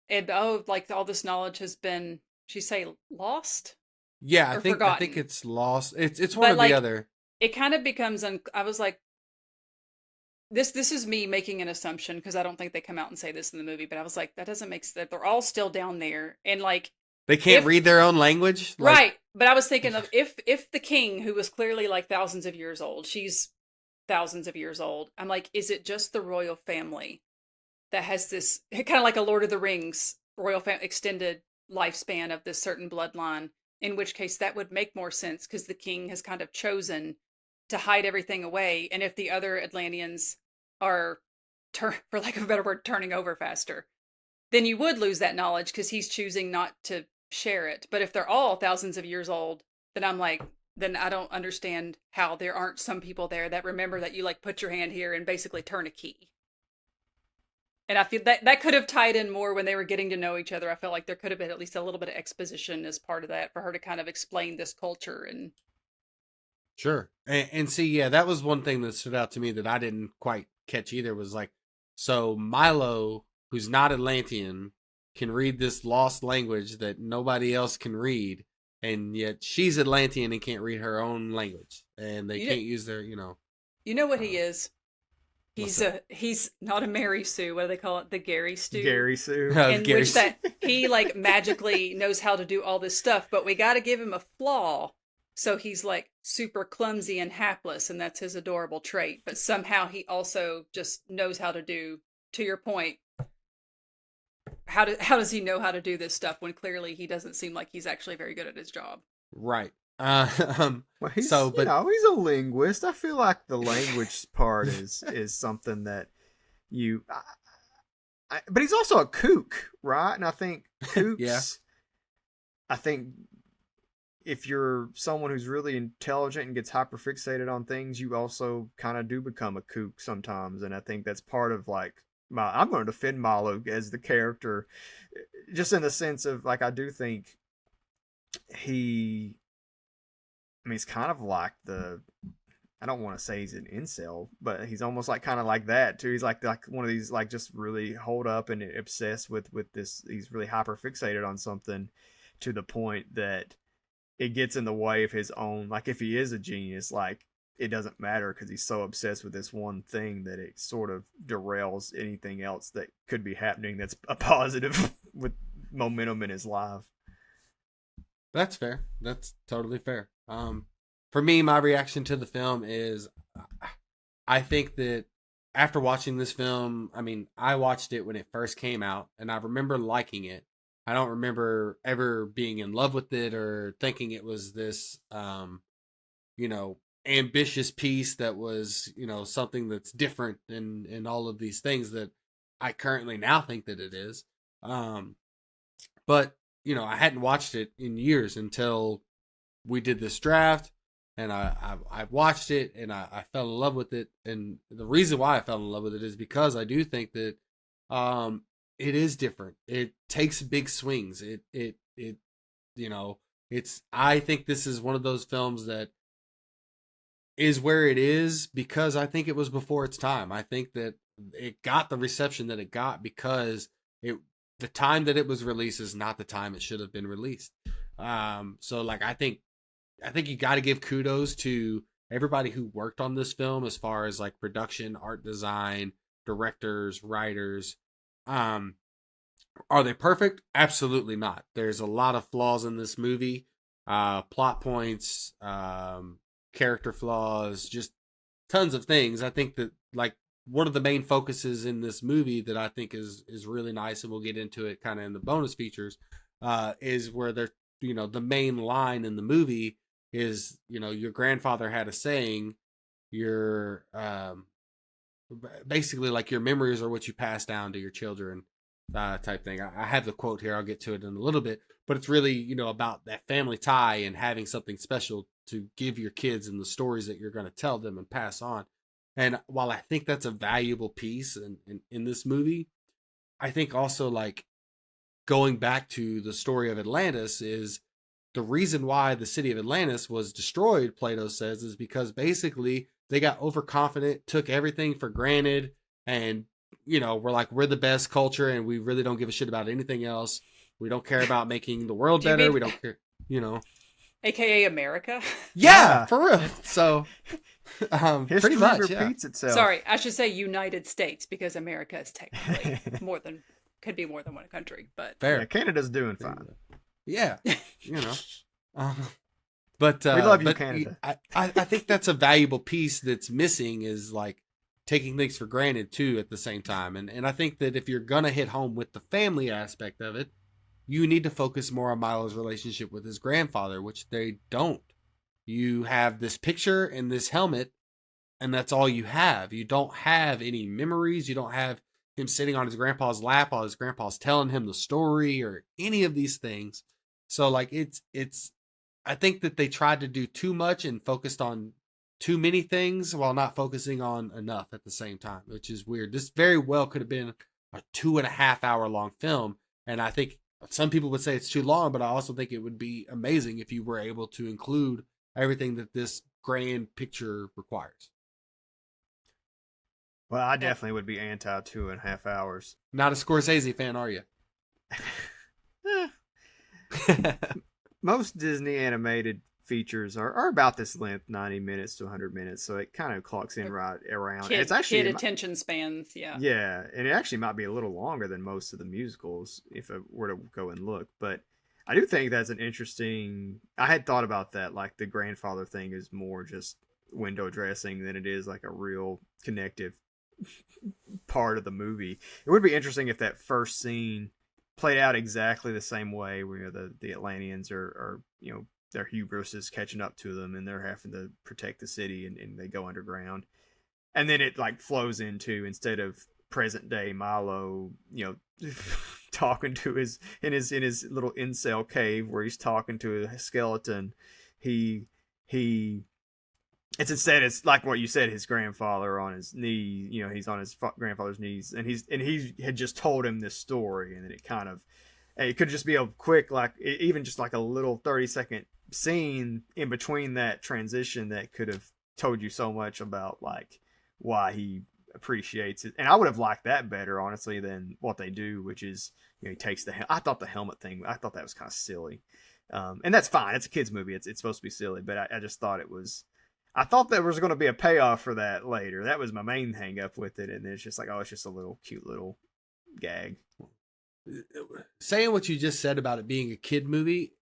And like all this knowledge has been, she say, lost? Yeah, Or I think forgotten. it's lost. It's one But or like, the other. it kind of becomes, I was like, this is me making an assumption because I don't think they come out and say this in the movie, but I was like, that doesn't make sense. They're all still down there. And like, They can't read their own language? Like, right. But I was thinking of if the king, who was clearly like thousands of years old, she's thousands of years old. I'm like, is it just the royal family that has this kind of like a Lord of the Rings royal extended lifespan of this certain bloodline? In which case that would make more sense because the king has kind of chosen to hide everything away. And if the other Atlanteans are, for lack of a better word, turning over faster, then you would lose that knowledge because he's choosing not to share it. But if they're all thousands of years old, then I'm like, then I don't understand how there aren't some people there that remember that you like put your hand here and basically turn a key. And I feel that could have tied in more when they were getting to know each other. I felt like there could have been at least a little bit of exposition as part of that for her to kind of explain this culture. And sure. And see, yeah, that was one thing that stood out to me that I didn't quite catch either, was like, so Milo, who's not Atlantean, can read this lost language that nobody else can read, and yet she's Atlantean and can't read her own language, and they can't use their, You know what he is? He's not a Mary Sue. What do they call it? The Gary Stew. Gary Sue. In which that he like magically knows how to do all this stuff, but we got to give him a flaw. So he's like super clumsy and hapless, and that's his adorable trait. But somehow he also just knows how to do, to your point, how does he know how to do this stuff when clearly he doesn't seem like he's actually very good at his job? Right. Well, he's a linguist. I feel like the language part is something that but he's also a kook, right? And I think kooks, yeah. I think if you're someone who's really intelligent and gets hyperfixated on things, you also kind of do become a kook sometimes. And I think that's part of like, I'm going to defend Milo as the character, just in the sense of like, I do think he's kind of like I don't want to say he's an incel, but he's almost like kind of like that too. He's like one of these like just really hold up and obsessed with this. He's really hyper fixated on something to the point that it gets in the way of his own. Like if he is a genius, like it doesn't matter because he's so obsessed with this one thing that it sort of derails anything else that could be happening that's a positive with momentum in his life. That's fair. That's totally fair. For me, my reaction to the film is, I think that after watching this film, I watched it when it first came out, and I remember liking it. I don't remember ever being in love with it or thinking it was this, ambitious piece that was, something that's different and all of these things that I currently now think that it is. But I hadn't watched it in years until we did this draft, and I watched it and I fell in love with it. And the reason why I fell in love with it is because I do think that it is different. It takes big swings. I think this is one of those films that is where it is because I think it was before its time. I think that it got the reception that it got because the time that it was released is not the time it should have been released. So like I think you got to give kudos to everybody who worked on this film as far as like production, art design, directors, writers. Are they perfect? Absolutely not. There's a lot of flaws in this movie, plot points, character flaws, just tons of things. I think that like one of the main focuses in this movie that I think is really nice, and we'll get into it kind of in the bonus features, is where they're, the main line in the movie is, your grandfather had a saying, your basically like your memories are what you pass down to your children, type thing. I have the quote here. I'll get to it in a little bit, but it's really, about that family tie and having something special to give your kids and the stories that you're going to tell them and pass on. And while I think that's a valuable piece in this movie, I think also like going back to the story of Atlantis is the reason why the city of Atlantis was destroyed, Plato says, is because basically they got overconfident, took everything for granted, and, you know, we're the best culture and we really don't give a shit about anything else. We don't care about making the world better. We don't care, you know. AKA America? Yeah, for real. So, History pretty much, repeats itself. Sorry, I should say United States, because America is technically could be more than one country, but fair. Yeah, Canada's doing fine. Yeah, you know. But we love you, but Canada. I think that's a valuable piece that's missing is like taking things for granted too at the same time. And I think that if you're gonna hit home with the family aspect of it, you need to focus more on Milo's relationship with his grandfather, which they don't. You have this picture and this helmet, and that's all you have. You don't have any memories. You don't have him sitting on his grandpa's lap while his grandpa's telling him the story or any of these things. So like it's I think that they tried to do too much and focused on too many things while not focusing on enough at the same time, which is weird. This very well could have been a 2.5 hour long film. And I think some people would say it's too long, but I also think it would be amazing if you were able to include everything that this grand picture requires. Well, I definitely would be anti 2.5 hours. Not a Scorsese fan, are you? Most Disney animated features are about this length, 90 minutes to 100 minutes, so it kind of clocks in right around. It's actually kid attention spans, yeah. Yeah, and it actually might be a little longer than most of the musicals if I were to go and look, but I do think that's an interesting... I had thought about that, like the grandfather thing is more just window dressing than it is like a real connective part of the movie. It would be interesting if that first scene played out exactly the same way, where the Atlanteans are their hubris is catching up to them and they're having to protect the city and they go underground, and then it like flows into, instead of present day Milo, talking to his little incel cave where he's talking to a skeleton, it's like what you said, his grandfather on his knee, he's on his grandfather's knees, and he had just told him this story, and then it could just be a quick, like even just like a little 30-second scene in between that transition that could have told you so much about like why he appreciates it. And I would have liked that better, honestly, than what they do, which is, he takes I thought the helmet thing, I thought that was kind of silly. And that's fine. It's a kid's movie. It's supposed to be silly, but I just thought I thought there was going to be a payoff for that later. That was my main hang up with it. And it's just like, oh, it's just a little cute little gag. Saying what you just said about it being a kid movie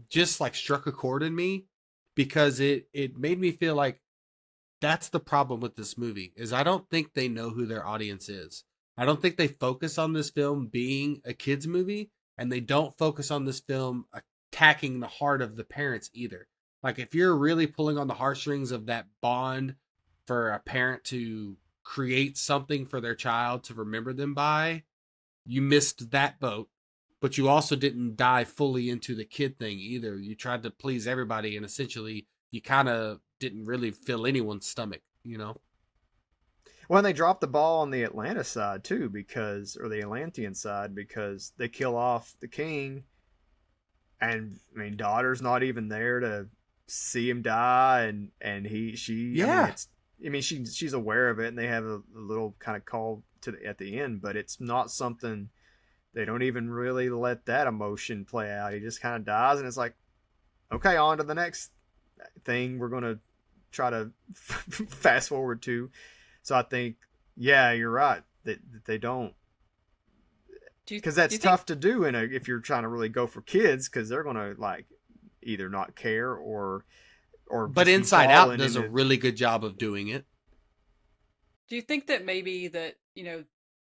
just like struck a chord in me, because it made me feel like that's the problem with this movie, is I don't think they know who their audience is. I don't think they focus on this film being a kid's movie, and they don't focus on this film attacking the heart of the parents either. Like, if you're really pulling on the heartstrings of that bond for a parent to create something for their child to remember them by, you missed that boat. But you also didn't dive fully into the kid thing either. You tried to please everybody, and essentially you kind of didn't really fill anyone's stomach, Well, and they dropped the ball on the Atlantis side too, or the Atlantean side, because they kill off the king, and I mean, daughter's not even there to see him die, and she's aware of it, and they have a little kind of call at the end, but it's not something. They don't even really let that emotion play out. He just kind of dies, and it's like, okay, on to the next thing we're going to try to fast forward to. So I think, yeah, you're right. That they don't. Because that's tough to do if you're trying to really go for kids, because they're going to like either not care or. But Inside Out does a really good job of doing it. Do you think that maybe that,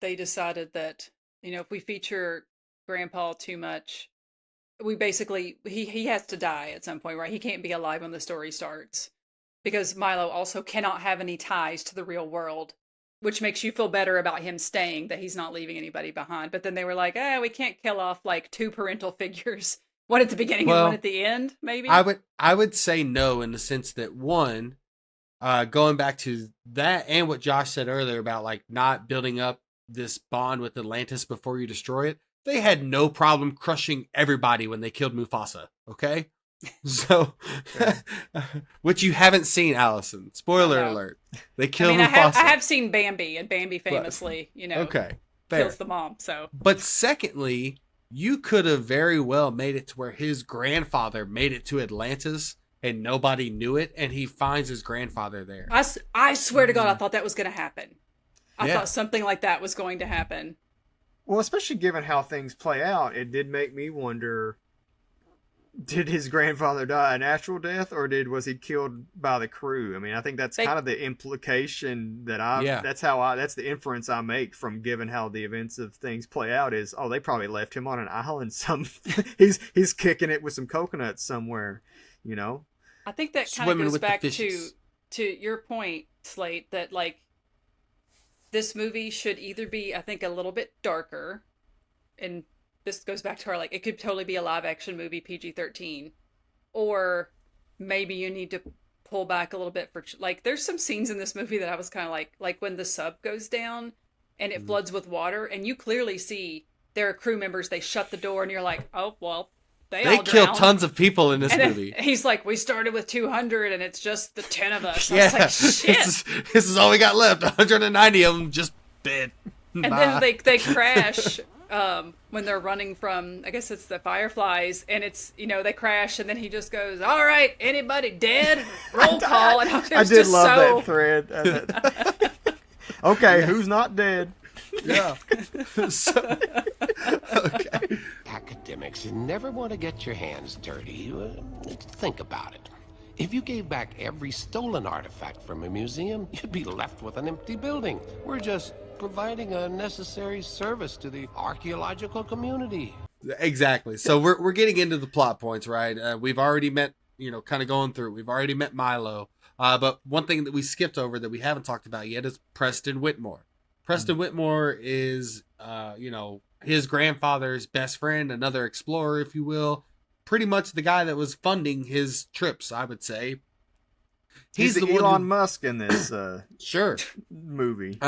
they decided that, if we feature Grandpa too much, we basically, he has to die at some point, right? He can't be alive when the story starts, because Milo also cannot have any ties to the real world, which makes you feel better about him staying, that he's not leaving anybody behind. But then they were like, we can't kill off like 2 parental figures One at the beginning and one at the end, maybe? I would say no, in the sense that, one, going back to that and what Josh said earlier about like not building up this bond with Atlantis before you destroy it, they had no problem crushing everybody when they killed Mufasa. Okay, so which you haven't seen, Allison. Spoiler alert: they killed Mufasa. I have seen Bambi, and Bambi famously, okay, fair. kills the mom. So, but secondly, you could have very well made it to where his grandfather made it to Atlantis and nobody knew it, and he finds his grandfather there. I swear to God, I thought that was going to happen. I thought something like that was going to happen. Well, especially given how things play out, it did make me wonder, did his grandfather die a natural death, or was he killed by the crew? I mean, I think that's kind of the implication that that's the inference I make from given how the events of things play out is, they probably left him on an island. He's kicking it with some coconuts somewhere, I think that kind of goes back to your point, Slate, that like this movie should either be, I think, a little bit darker, and this goes back to our, like, it could totally be a live action movie, PG-13, or maybe you need to pull back a little bit for, like, there's some scenes in this movie that I was kind of like when the sub goes down and it floods with water, and you clearly see there are crew members, they shut the door, and you're like, oh, well, they all killed drowned. Tons of people in this movie. He's like, we started with 200 and it's just the 10 of us. I was like, shit. This is all we got left. 190 of them just dead. And then they crash when they're running from, I guess it's the Fireflies, and it's, they crash, and then he just goes, all right, anybody dead? Roll call. And I did love that thread. Okay, who's not dead? Yeah. Okay. Academics never want to get your hands dirty. Think about it. If you gave back every stolen artifact from a museum, you'd be left with an empty building. We're just providing a necessary service to the archaeological community. Exactly. So we're getting into the plot points, right? We've already met, kind of going through. We've already met Milo. But one thing that we skipped over that we haven't talked about yet is Preston Whitmore. Preston Whitmore is, his grandfather's best friend, another explorer, if you will. Pretty much the guy that was funding his trips, I would say. He's the Elon Musk in this sure movie.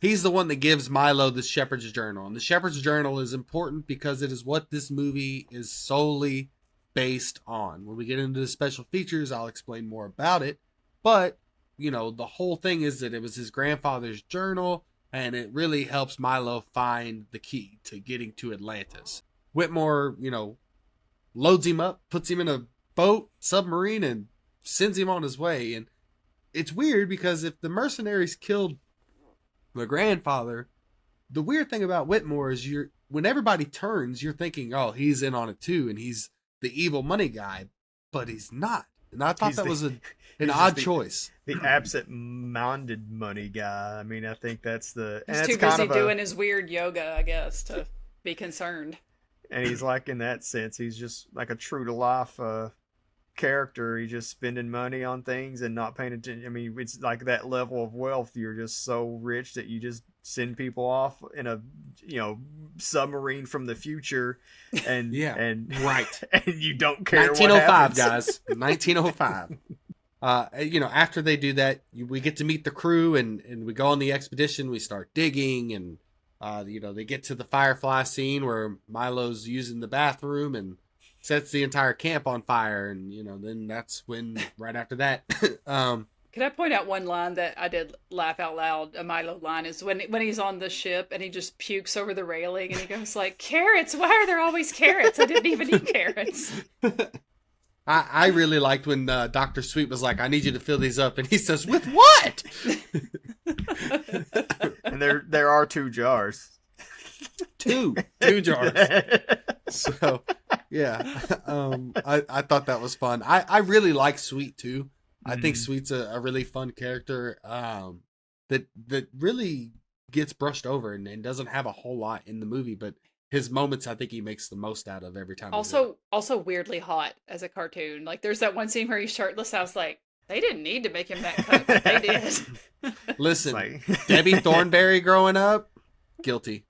He's the one that gives Milo the Shepherd's Journal. And the Shepherd's Journal is important because it is what this movie is solely based on. When we get into the special features, I'll explain more about it. But, the whole thing is that it was his grandfather's journal, and it really helps Milo find the key to getting to Atlantis. Whitmore, loads him up, puts him in a boat, submarine, and sends him on his way. And it's weird because if the mercenaries killed the grandfather, the weird thing about Whitmore is when everybody turns, you're thinking, oh, he's in on it too, and he's the evil money guy, but he's not. And I thought that was an odd choice. The absent-minded money guy. I mean, I think that's the... He's too busy doing his weird yoga, I guess, to be concerned. And he's like, in that sense, he's just like a true-to-life character. He's just spending money on things and not paying attention. I mean, it's like that level of wealth. You're just so rich that you just send people off in a submarine from the future, and and right, and you don't care. 1905, guys, 1905. After they do that, we get to meet the crew, and we go on the expedition. We start digging, and they get to the Firefly scene where Milo's using the bathroom and sets the entire camp on fire, and then that's when right after that. Can I point out one line that I did laugh out loud? A Milo line is when he's on the ship and he just pukes over the railing and he goes like, "Carrots? Why are there always carrots? I didn't even eat carrots." I really liked when Dr. Sweet was like, "I need you to fill these up," and he says, "With what?" And there are 2 jars. Two jars. So yeah, I thought that was fun. I really like Sweet too. I think Sweet's a really fun character that really gets brushed over and doesn't have a whole lot in the movie, but his moments I think he makes the most out of every time. Also weirdly hot as a cartoon. Like there's that one scene where he's shirtless. I was like, they didn't need to make him that cut, but they did. Listen, Debbie Thornberry growing up, guilty.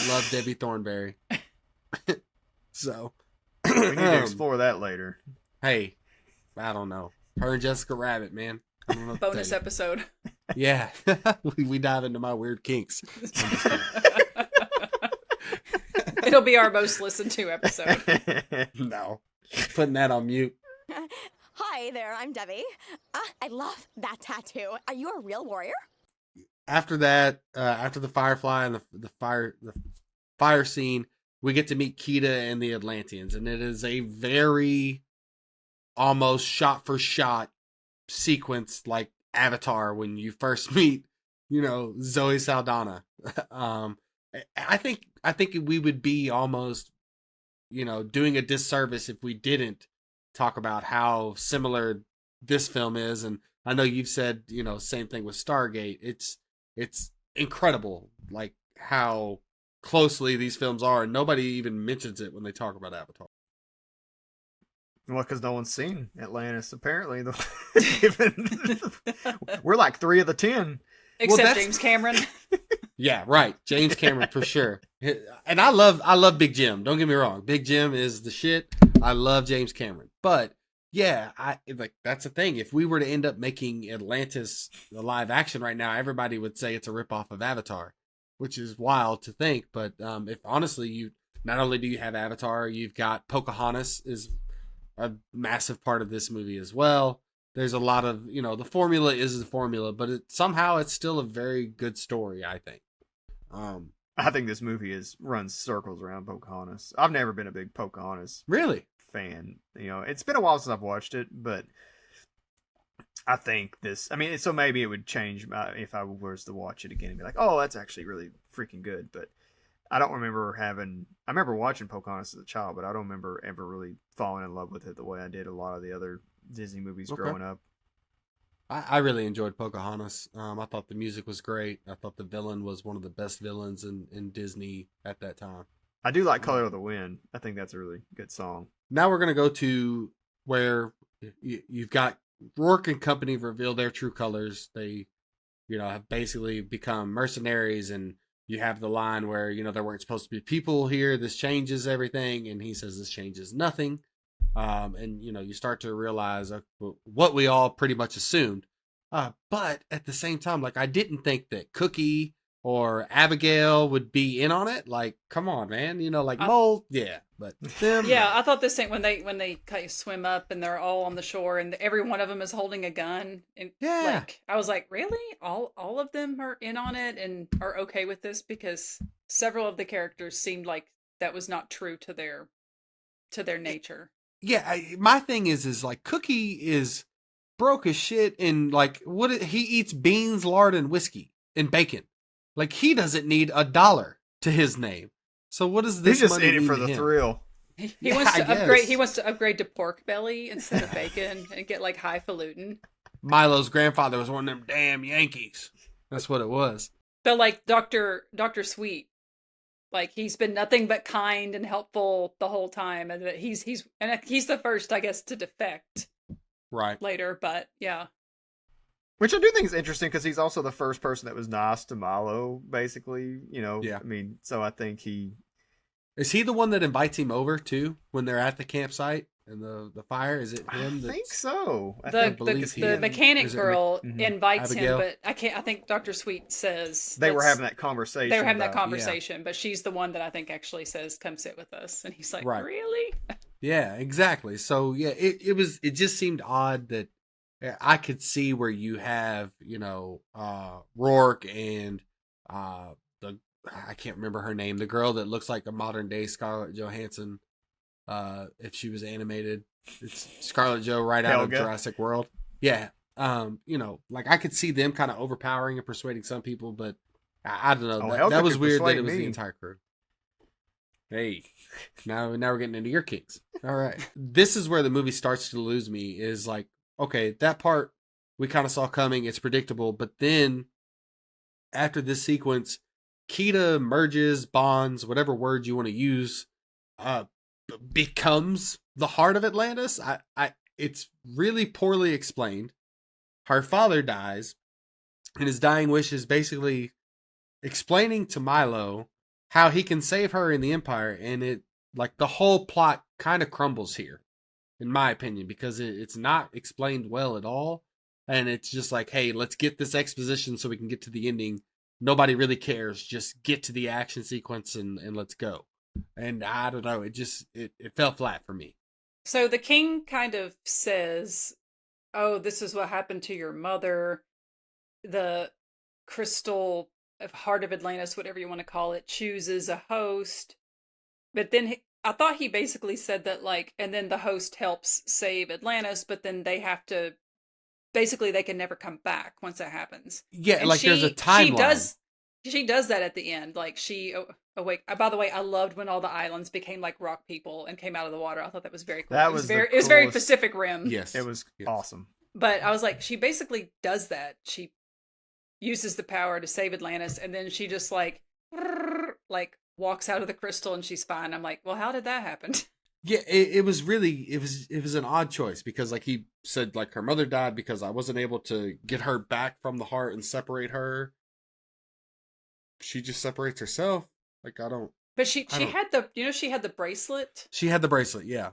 Love Debbie Thornberry. So, We need to explore that later. Hey, I don't know. Her and Jessica Rabbit, man. I don't know what to Bonus tell you. episode. Yeah, we dive into my weird kinks. I'm just kidding. It'll be our most listened to episode. No, putting that on mute. Hi there, I'm Debbie. I love that tattoo. Are you a real warrior? After that, after the Firefly and the fire scene, we get to meet Kida and the Atlanteans, and it is a very almost shot for shot sequence like Avatar when you first meet, Zoe Saldana. I think we would be almost, doing a disservice if we didn't talk about how similar this film is. And I know you've said, same thing with Stargate. It's incredible, like how closely these films are, and nobody even mentions it when they talk about Avatar. Well, because no one's seen Atlantis, apparently. We're like 3 of the 10. Except James Cameron. Yeah, right. James Cameron for sure. And I love Big Jim. Don't get me wrong. Big Jim is the shit. I love James Cameron. But yeah, that's the thing. If we were to end up making Atlantis a live action right now, everybody would say it's a ripoff of Avatar, which is wild to think. But if honestly, you not only do you have Avatar, you've got Pocahontas is a massive part of this movie as well. There's a lot of, the formula is the formula, but somehow it's still a very good story, I think. I think this movie runs circles around Pocahontas. I've never been a big Pocahontas fan. It's been a while since I've watched it, but I think so maybe it would change if I was to watch it again and be like, oh, that's actually really freaking good. But I don't remember I remember watching Pocahontas as a child, but I don't remember ever really falling in love with it the way I did a lot of the other Disney movies growing up. I really enjoyed Pocahontas. I thought the music was great. I thought the villain was one of the best villains in Disney at that time. I do like Color of the Wind. I think that's a really good song. Now we're going to go to where you've got Rourke and company reveal their true colors. They, have basically become mercenaries, and you have the line where, there weren't supposed to be people here. This changes everything. And he says this changes nothing. And you start to realize what we all pretty much assumed. But at the same time, I didn't think that Cookie or Abigail would be in on it. Like, come on, man, Mole, yeah, but them. Yeah, I thought this thing when they kind of swim up and they're all on the shore and every one of them is holding a gun. And I was like, really? All of them are in on it and are okay with this, because several of the characters seemed like that was not true to their nature. Yeah, my thing is Cookie is broke as shit, and he eats beans, lard, and whiskey and bacon. He doesn't need $1 to his name. So what does this? He's just money in it mean for to the him? thrill. He wants to upgrade. He wants to upgrade to pork belly instead of bacon and get highfalutin. Milo's grandfather was one of them damn Yankees. That's what it was. But Dr. Sweet. He's been nothing but kind and helpful the whole time, and he's the first, I guess, to defect. Right. Later, but yeah. Which I do think is interesting, because he's also the first person that was nice to Milo, basically. Yeah. So I think he is he the one that invites him over too when they're at the campsite and the fire. Is it him? I think so. The mechanic girl invites Abigail? him, but I think Dr. Sweet says they were having that conversation. They were having that conversation, but she's the one that I think actually says, "Come sit with us," and he's like, right. "Really?" Yeah, exactly. So yeah, it just seemed odd that I could see where you have Rourke and I can't remember her name, the girl that looks like a modern day Scarlett Johansson. If she was animated, it's Scarlett Jo right out of Jurassic World. Yeah. I could see them kind of overpowering and persuading some people, but I don't know. That was weird that it was the entire crew. Hey, now we're getting into your kinks. All right. This is where the movie starts to lose me, is okay, that part we kind of saw coming. It's predictable. But then after this sequence, Kida merges, bonds, whatever word you want to use, becomes the heart of Atlantis. It's really poorly explained. Her father dies, and his dying wish is basically explaining to Milo how he can save her in the Empire, and the whole plot kind of crumbles here, in my opinion, because it's not explained well at all. And it's just like, hey, let's get this exposition so we can get to the ending. Nobody really cares. Just get to the action sequence and let's go. And I don't know. It fell flat for me. So the king kind of says, oh, this is what happened to your mother. The crystal heart of Atlantis, whatever you want to call it, chooses a host. But then I thought he basically said that, like, and then the host helps save Atlantis, but then they have to, basically they can never come back once that happens. Yeah, and like there's a timeline. She does that at the end. Like she awake. By the way, I loved when all the islands became like rock people and came out of the water. I thought that was very cool. It was very Pacific Rim. Yes. It was awesome. But I was like, she basically does that. She uses the power to save Atlantis, and then she just like walks out of the crystal and she's fine. I'm like, well, how did that happen? Yeah, it was an odd choice, because like he said, like her mother died because I wasn't able to get her back from the heart and separate her. She just separates herself. Like I don't. But she had the bracelet. She had the bracelet, yeah.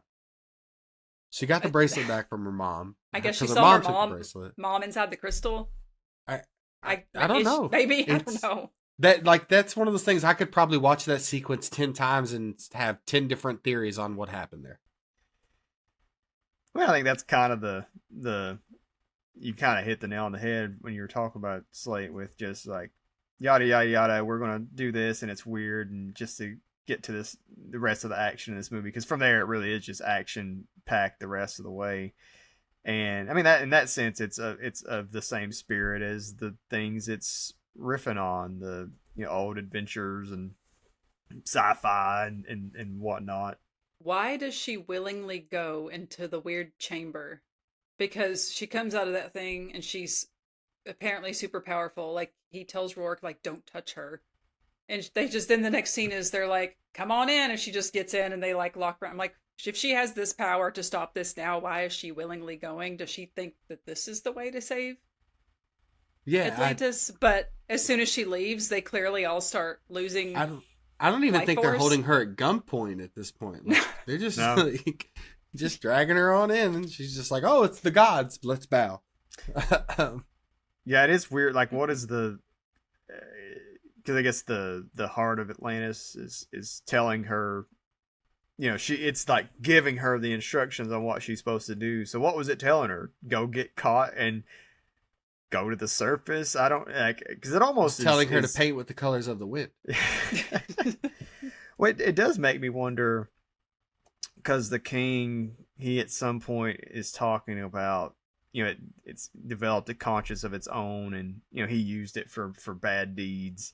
She got the bracelet back from her mom. I guess she her saw her took the bracelet. mom inside the crystal. I don't know. Maybe I don't know. That's one of those things I could probably watch that sequence 10 times and have 10 different theories on what happened there. Well, I think that's kind of the you kind of hit the nail on the head when you were talking about Slate, with just like yada yada yada, we're gonna do this and it's weird, and just to get to the rest of the action in this movie, because from there it really is just action packed the rest of the way. And I mean that in that sense it's of the same spirit as the things it's riffing on, the old adventures and sci-fi and whatnot. Why does she willingly go into the weird chamber? Because she comes out of that thing and she's apparently super powerful. Like he tells Rourke, like, don't touch her. And they just, then the next scene is they're like, come on in. And she just gets in and they like lock her. I'm like, if she has this power to stop this now, why is she willingly going? Does she think that this is the way to save Atlantis? But as soon as she leaves, they clearly all start losing. I don't even think they're holding her at gunpoint at this point. Like, they're just like, just dragging her on in, and she's just like, "Oh, it's the gods. Let's bow." Yeah, it is weird. Like, what is the? Because I guess the heart of Atlantis is telling her, it's like giving her the instructions on what she's supposed to do. So what was it telling her? Go get caught and go to the surface? I don't like, because it almost telling her to paint with the colors of the wind. Well, it does make me wonder, because the king, he at some point is talking about, it's developed a conscience of its own, and he used it for bad deeds.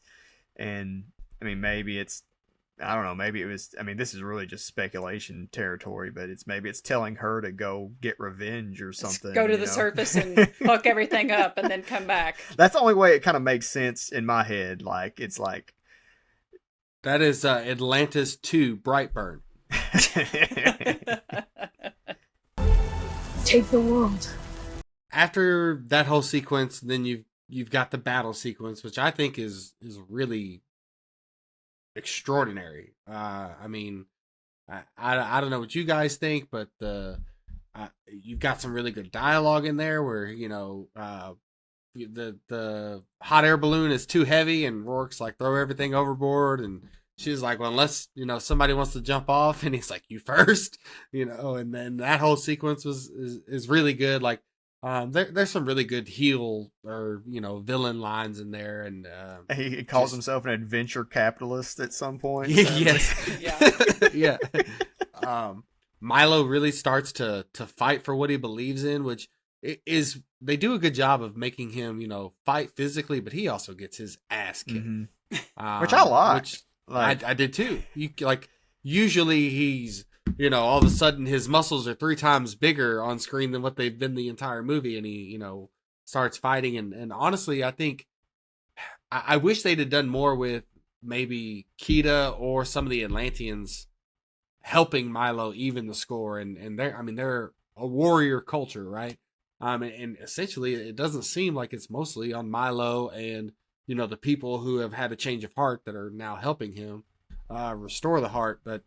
And I mean, maybe it's, I don't know, maybe it was, I mean, this is really just speculation territory, but maybe it's telling her to go get revenge or something. Go to the surface and fuck everything up and then come back. That's the only way it kind of makes sense in my head. Like, it's like, that is Atlantis 2 Brightburn. Take the world. After that whole sequence, then you've got the battle sequence, which I think is really extraordinary. I mean, I don't know what you guys think, but you've got some really good dialogue in there where the hot air balloon is too heavy and Rourke's like, throw everything overboard, and she's like, well, unless somebody wants to jump off, and he's like, you first, and then that whole sequence is really good. Like there's some really good heel or villain lines in there, and he calls himself an adventure capitalist at some point. Yes. Yeah. Milo really starts to fight for what he believes in, which is, they do a good job of making him fight physically, but he also gets his ass kicked, which I like. Which I did too. Usually he's all of a sudden his muscles are 3 times bigger on screen than what they've been the entire movie, and he starts fighting, and honestly I think I wish they'd have done more with maybe Kita or some of the Atlanteans helping Milo even the score, and they're a warrior culture, right? And essentially it doesn't seem like it's mostly on Milo and the people who have had a change of heart that are now helping him restore the heart, but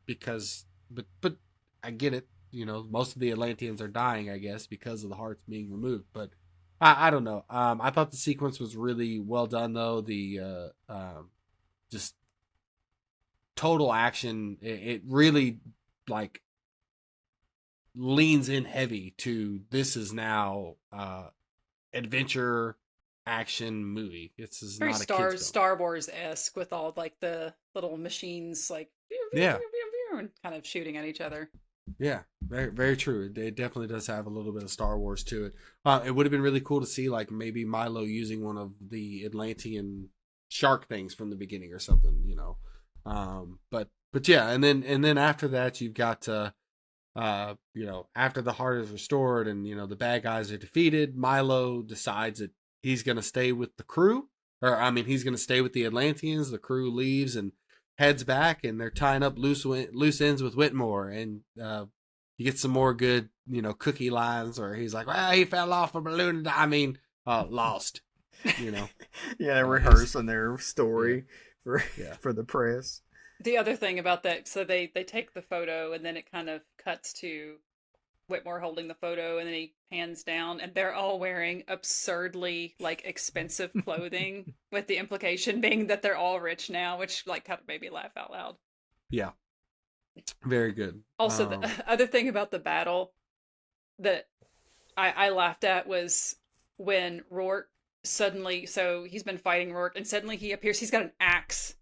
because but I get it. You know, most of the Atlanteans are dying, I guess, because of the hearts being removed. But I don't know. I thought the sequence was really well done, though. The just total action. It really like leans in heavy to this is now adventure action movie. It's very not a kids film. Star Wars-esque with all like the little machines like Yeah. and kind of shooting at each other. Yeah, very, very true. It definitely does have a little bit of Star Wars to it. It would have been really cool to see like maybe Milo using one of the Atlantean shark things from the beginning or something, you know. But yeah, and then after that you've got you know, after the heart is restored and you know the bad guys are defeated, Milo decides that he's going to stay with the crew, or I mean he's going to stay with the Atlanteans. The crew leaves and heads back, and they're tying up loose ends with Whitmore, and you get some more good, you know, Cookie lines, or he's like, "Well, he fell off a balloon." I mean, lost, you know. Yeah, they're rehearsing their story for the press. The other thing about that, so they take the photo, and then it kind of cuts to Whitmore holding the photo, and then he pans down, and they're all wearing absurdly like expensive clothing, with the implication being that they're all rich now, which like kind of made me laugh out loud. Yeah, very good. Also, the other thing about the battle that I laughed at was when Rourke suddenly, so he's been fighting Rourke, and suddenly he appears, he's got an axe.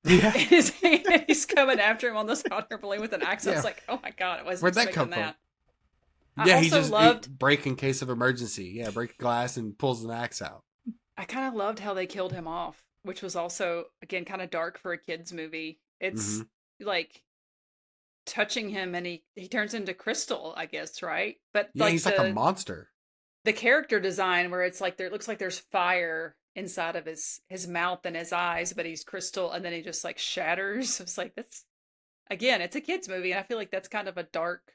Yeah. In his hand, and he's coming after him on this hot air balloon with an axe. I was like, oh my god, I wasn't Where'd that expecting come that. from? Yeah, he just loved break in case of emergency. Yeah, break glass and pulls an axe out. I kind of loved how they killed him off, which was also again kind of dark for a kids movie. It's like touching him, and he turns into crystal, I guess, right? But yeah, like he's like a monster. The character design where it's like it looks like there's fire inside of his mouth and his eyes, but he's crystal, and then he just like shatters. It's like, that's again, it's a kids movie, and I feel like that's kind of a dark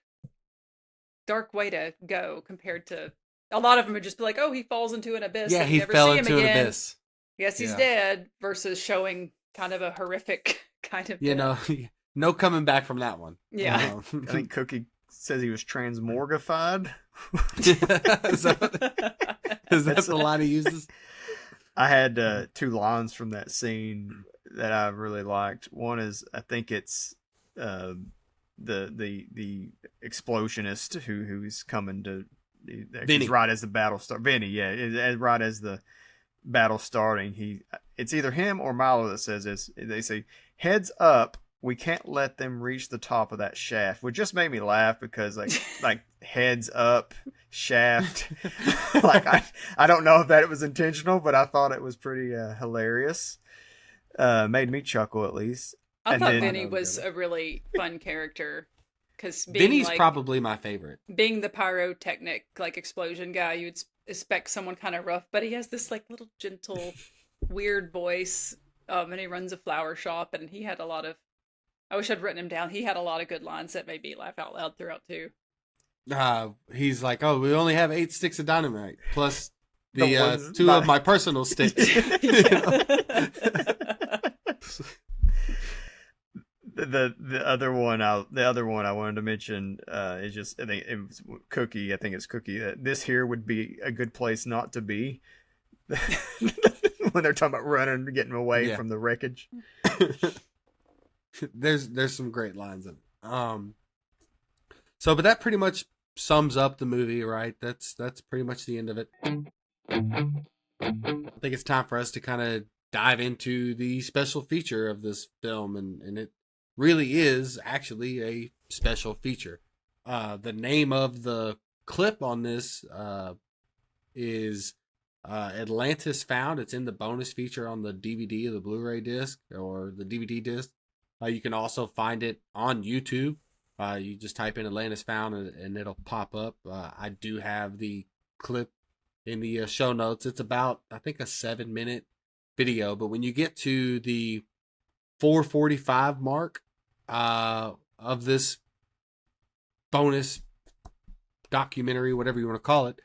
way to go compared to a lot of them are just like, oh, he falls into an abyss. Yeah, and he never fell see him into an again. abyss. Yes, he's dead, versus showing kind of a horrific kind of you know, no coming back from that one. Yeah. I think Cookie says he was transmorgified. Is that the line he uses? I had two lines from that scene that I really liked. One is, I think it's the explosionist who's coming to. He's right as the battle starts. Vinny, yeah, right as the battle starting. It's either him or Milo that says this. They say, "Heads up, we can't let them reach the top of that shaft," which just made me laugh because like heads up. Shaft. Like I don't know if that it was intentional, but I thought it was pretty hilarious. Made me chuckle at least. I thought Vinny was a really fun character because Vinny's probably my favorite. Being the pyrotechnic like explosion guy, you'd expect someone kind of rough, but he has this like little gentle, weird voice. And he runs a flower shop, and he had a lot of. I wish I'd written him down. He had a lot of good lines that made me laugh out loud throughout too. He's like, oh, we only have 8 sticks of dynamite plus the 2 of my personal sticks. The other one I wanted to mention is just, I think it was Cookie. I think it's Cookie that this here would be a good place not to be. When they're talking about running, getting away from the wreckage. There's some great lines in it. So, but that pretty much sums up the movie, right? That's pretty much the end of it. I think it's time for us to kind of dive into the special feature of this film, and it really is actually a special feature. The name of the clip on this is Atlantis Found. It's in the bonus feature on the DVD, the Blu-ray disc, or the DVD disc. You can also find it on YouTube. You just type in Atlantis Found and it'll pop up. I do have the clip in the show notes. It's about, I think, a 7-minute video. But when you get to the 4:45 mark of this bonus documentary, whatever you want to call it,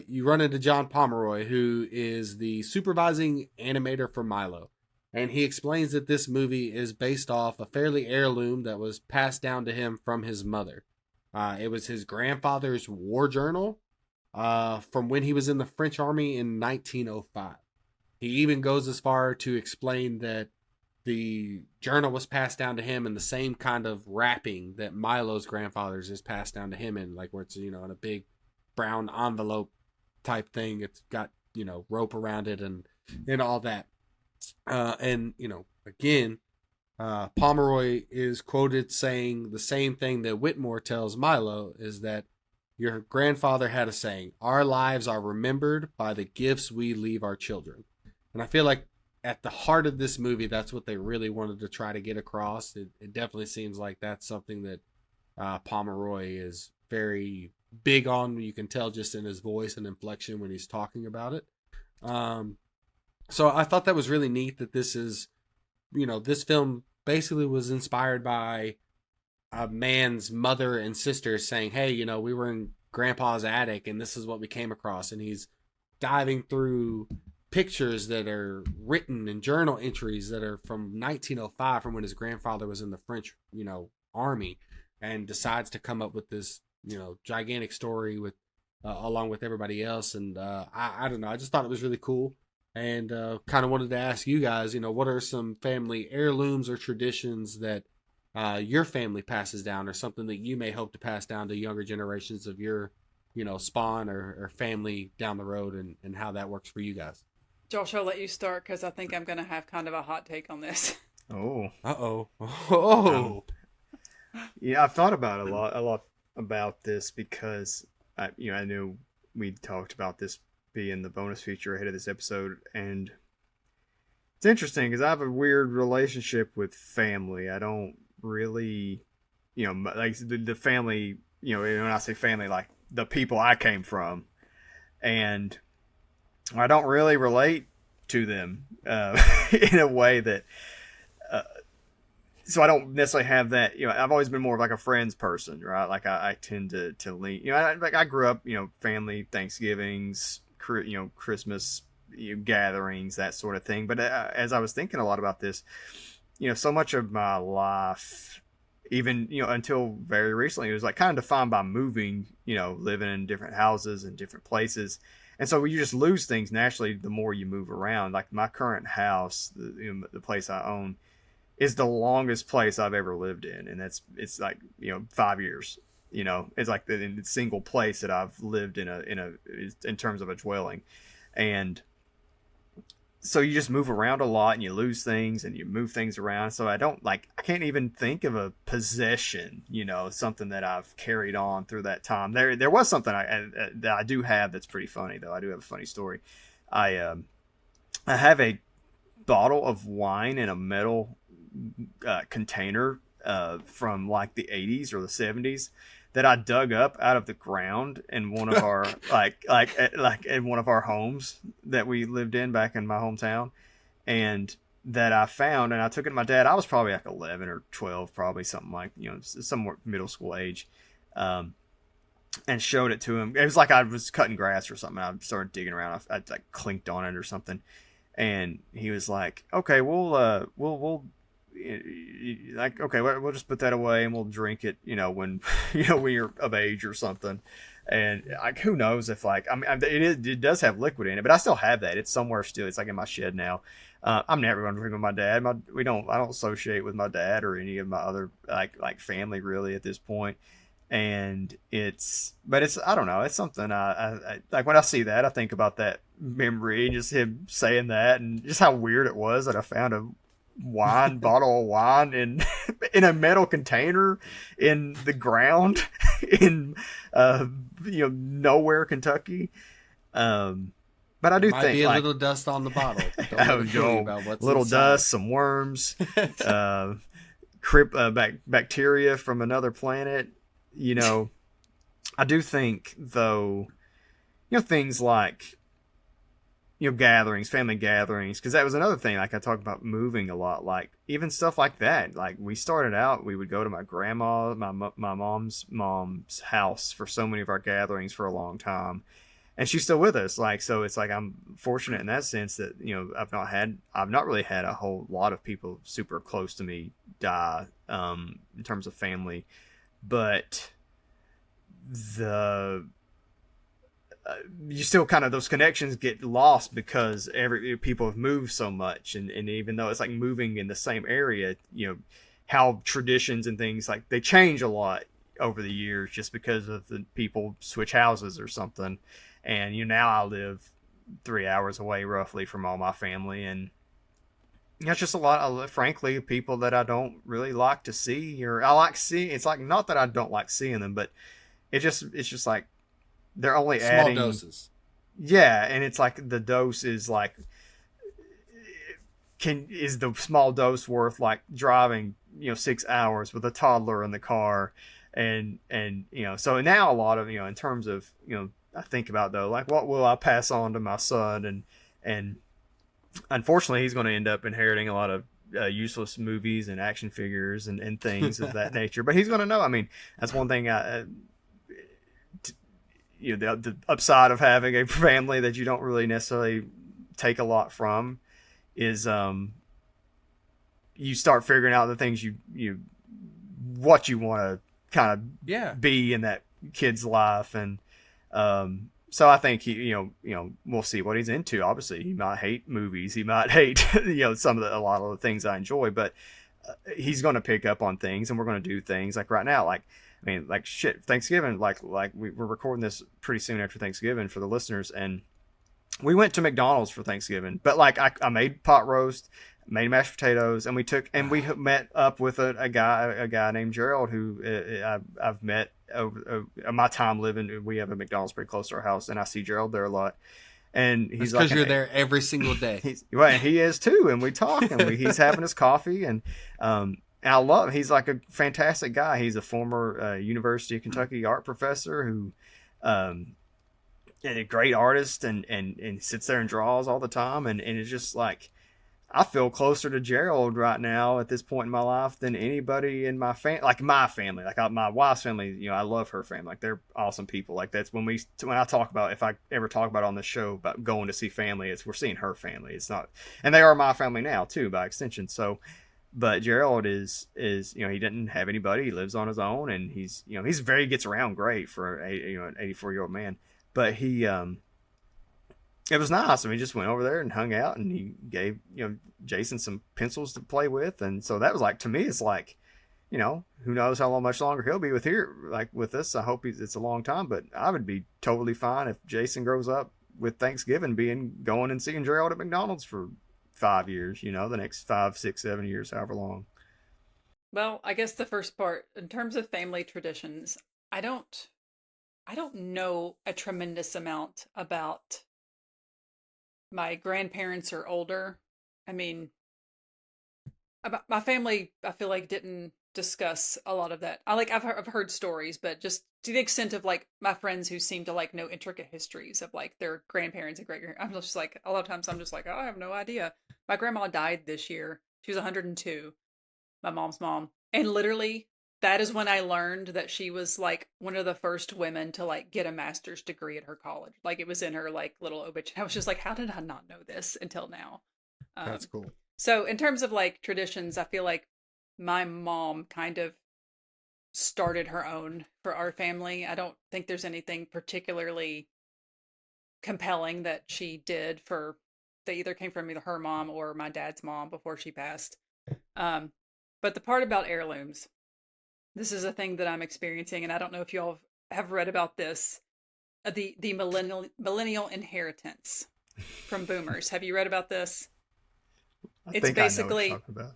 you run into John Pomeroy, who is the supervising animator for Milo. And he explains that this movie is based off a fairly heirloom that was passed down to him from his mother. It was his grandfather's war journal from when he was in the French army in 1905. He even goes as far to explain that the journal was passed down to him in the same kind of wrapping that Milo's grandfather's is passed down to him in, like where it's, in a big brown envelope type thing. It's got, rope around it and all that. And, again, Pomeroy is quoted saying the same thing that Whitmore tells Milo, is that your grandfather had a saying, "Our lives are remembered by the gifts we leave our children." And I feel like at the heart of this movie, that's what they really wanted to try to get across. It definitely seems like that's something that Pomeroy is very big on. You can tell just in his voice and inflection when he's talking about it. So I thought that was really neat that this is, this film basically was inspired by a man's mother and sister saying, "Hey, we were in Grandpa's attic and this is what we came across." And he's diving through pictures that are written and journal entries that are from 1905, from when his grandfather was in the French, army, and decides to come up with this, gigantic story with, along with everybody else. And I don't know, I just thought it was really cool. And kind of wanted to ask you guys, what are some family heirlooms or traditions that your family passes down, or something that you may hope to pass down to younger generations of your, spawn or family down the road, and how that works for you guys? Josh, I'll let you start because I think I'm going to have kind of a hot take on this. Oh. Uh-oh. Oh. Yeah, I've thought about a lot about this because I knew we talked about this being the bonus feature ahead of this episode, and it's interesting because I have a weird relationship with family. I don't really, like the family, when I say family, like the people I came from, and I don't really relate to them in a way that, so I don't necessarily have that. I've always been more of like a friends person, right? Like I tend to lean. I grew up, family Thanksgivings, Christmas gatherings, that sort of thing. But as I was thinking a lot about this, so much of my life, even until very recently, it was like kind of defined by moving, living in different houses and different places. And so you just lose things naturally the more you move around. Like my current house, the place I own, is the longest place I've ever lived in, and it's like 5 years. It's like the single place that I've lived in terms of a dwelling, and so you just move around a lot and you lose things and you move things around. So I can't even think of a possession, something that I've carried on through that time. There was something that I do have that's pretty funny though. I do have a funny story. I have a bottle of wine in a metal container from like the 80s or the 70s that I dug up out of the ground in one of our like in one of our homes that we lived in back in my hometown, and that I found, and I took it to my dad. I was probably like 11 or 12, probably something like, somewhat middle school age, and showed it to him. It was like I was cutting grass or something. I started digging around. I like clinked on it or something, and he was like, "Okay, we'll like, okay, we'll just put that away and we'll drink it, when when you're of age or something." And like, who knows if it does have liquid in it, but I still have that. It's somewhere still. It's like in my shed now. I'm never going to drink with my dad. I don't associate with my dad or any of my other like family really at this point. And but I don't know. It's something I like when I see that, I think about that memory and just him saying that, and just how weird it was that I found a bottle of wine in a metal container in the ground in nowhere, Kentucky. But I do might think be a little dust on the bottle. Little dust, some worms, bacteria from another planet. I do think though, things like gatherings, family gatherings, because that was another thing. Like I talked about moving a lot, like even stuff like that. Like we started out, we would go to my mom's house for so many of our gatherings for a long time. and she's still with us. Like, so it's like I'm fortunate in that sense that, you know, I've not really had a whole lot of people super close to me die, in terms of family, but you still kind of, those connections get lost because people have moved so much, and even though it's like moving in the same area, you know, how traditions and things, like, they change a lot over the years just because of the people switch houses or something. And you know, now I live 3 hours away roughly from all my family, and you know, it's just a lot of, frankly, people that I don't really like to see, or I like seeing. It's like, not that I don't like seeing them, but it's just like they're only Small adding doses. Yeah, and it's like the dose is like, is the small dose worth like driving, you know, 6 hours with a toddler in the car, and you know, so now a lot of, you know, in terms of, you know, I think about, though, like, what will I pass on to my son, and unfortunately he's going to end up inheriting a lot of useless movies and action figures and things of that nature, but he's going to know. I mean, that's one thing you know, the upside of having a family that you don't really necessarily take a lot from is you start figuring out the things what you want to kind of be in that kid's life. And so I think you know, we'll see what he's into. Obviously he might hate movies, he might hate you know, a lot of the things I enjoy, but he's going to pick up on things, and we're going to do things like right now, like, I mean, like, shit, Thanksgiving, like we're recording this pretty soon after Thanksgiving for the listeners, and we went to McDonald's for Thanksgiving. But like, I made pot roast, made mashed potatoes, and we met up with a guy named Gerald, who I've met over my time living. We have a McDonald's pretty close to our house, and I see Gerald there a lot. And he's like, because you're there every single day. He is too, and we talk, and he's having his coffee, and I love him. He's like a fantastic guy. He's a former University of Kentucky art professor who, and a great artist, and sits there and draws all the time. And it's just like, I feel closer to Gerald right now at this point in my life than anybody in my family. Like my family, like my wife's family, you know, I love her family. Like, they're awesome people. Like, that's when I talk about, if I ever talk about on the show about going to see family, we're seeing her family. It's not, and they are my family now too, by extension. So, but Gerald is, you know, he didn't have anybody. He lives on his own, and he's, you know, gets around great for an 84-year-old man. But he, it was nice. I mean, he just went over there and hung out, and he gave, you know, Jason some pencils to play with. And so that was like, to me, it's like, you know, who knows how much longer he'll be with us. I hope it's a long time, but I would be totally fine if Jason grows up with Thanksgiving going and seeing Gerald at McDonald's for 5 years, you know, the next 5, 6, 7 years, however long. Well, I guess the first part, in terms of family traditions, I don't know a tremendous amount about my grandparents or older. I mean, about my family, I feel like didn't discuss a lot of that. I've heard stories, but just to the extent of like my friends who seem to like know intricate histories of like their grandparents and great grandparents. I'm just like, a lot of times I'm just like, oh, I have no idea. My grandma died this year. She was 102, my mom's mom. And literally that is when I learned that she was like one of the first women to like get a master's degree at her college. Like, it was in her like little obituary. I was just like, how did I not know this until now? That's cool. So in terms of like traditions, I feel like my mom kind of started her own for our family. I don't think there's anything particularly compelling that she did that either came from either her mom or my dad's mom before she passed. But the part about heirlooms, this is a thing that I'm experiencing, and I don't know if you all have read about this, the millennial inheritance from boomers. Have you read about this? It's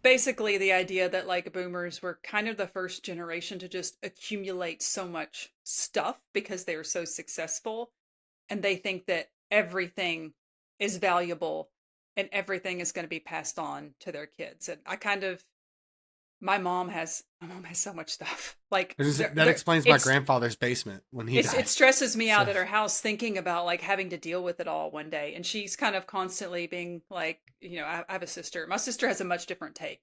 basically the idea that like boomers were kind of the first generation to just accumulate so much stuff because they were so successful, and they think that everything is valuable and everything is going to be passed on to their kids. And my mom has so much stuff. Like that explains my grandfather's basement when he died. It stresses me out at her house thinking about like having to deal with it all one day. And she's kind of constantly being like, you know, I have a sister. My sister has a much different take.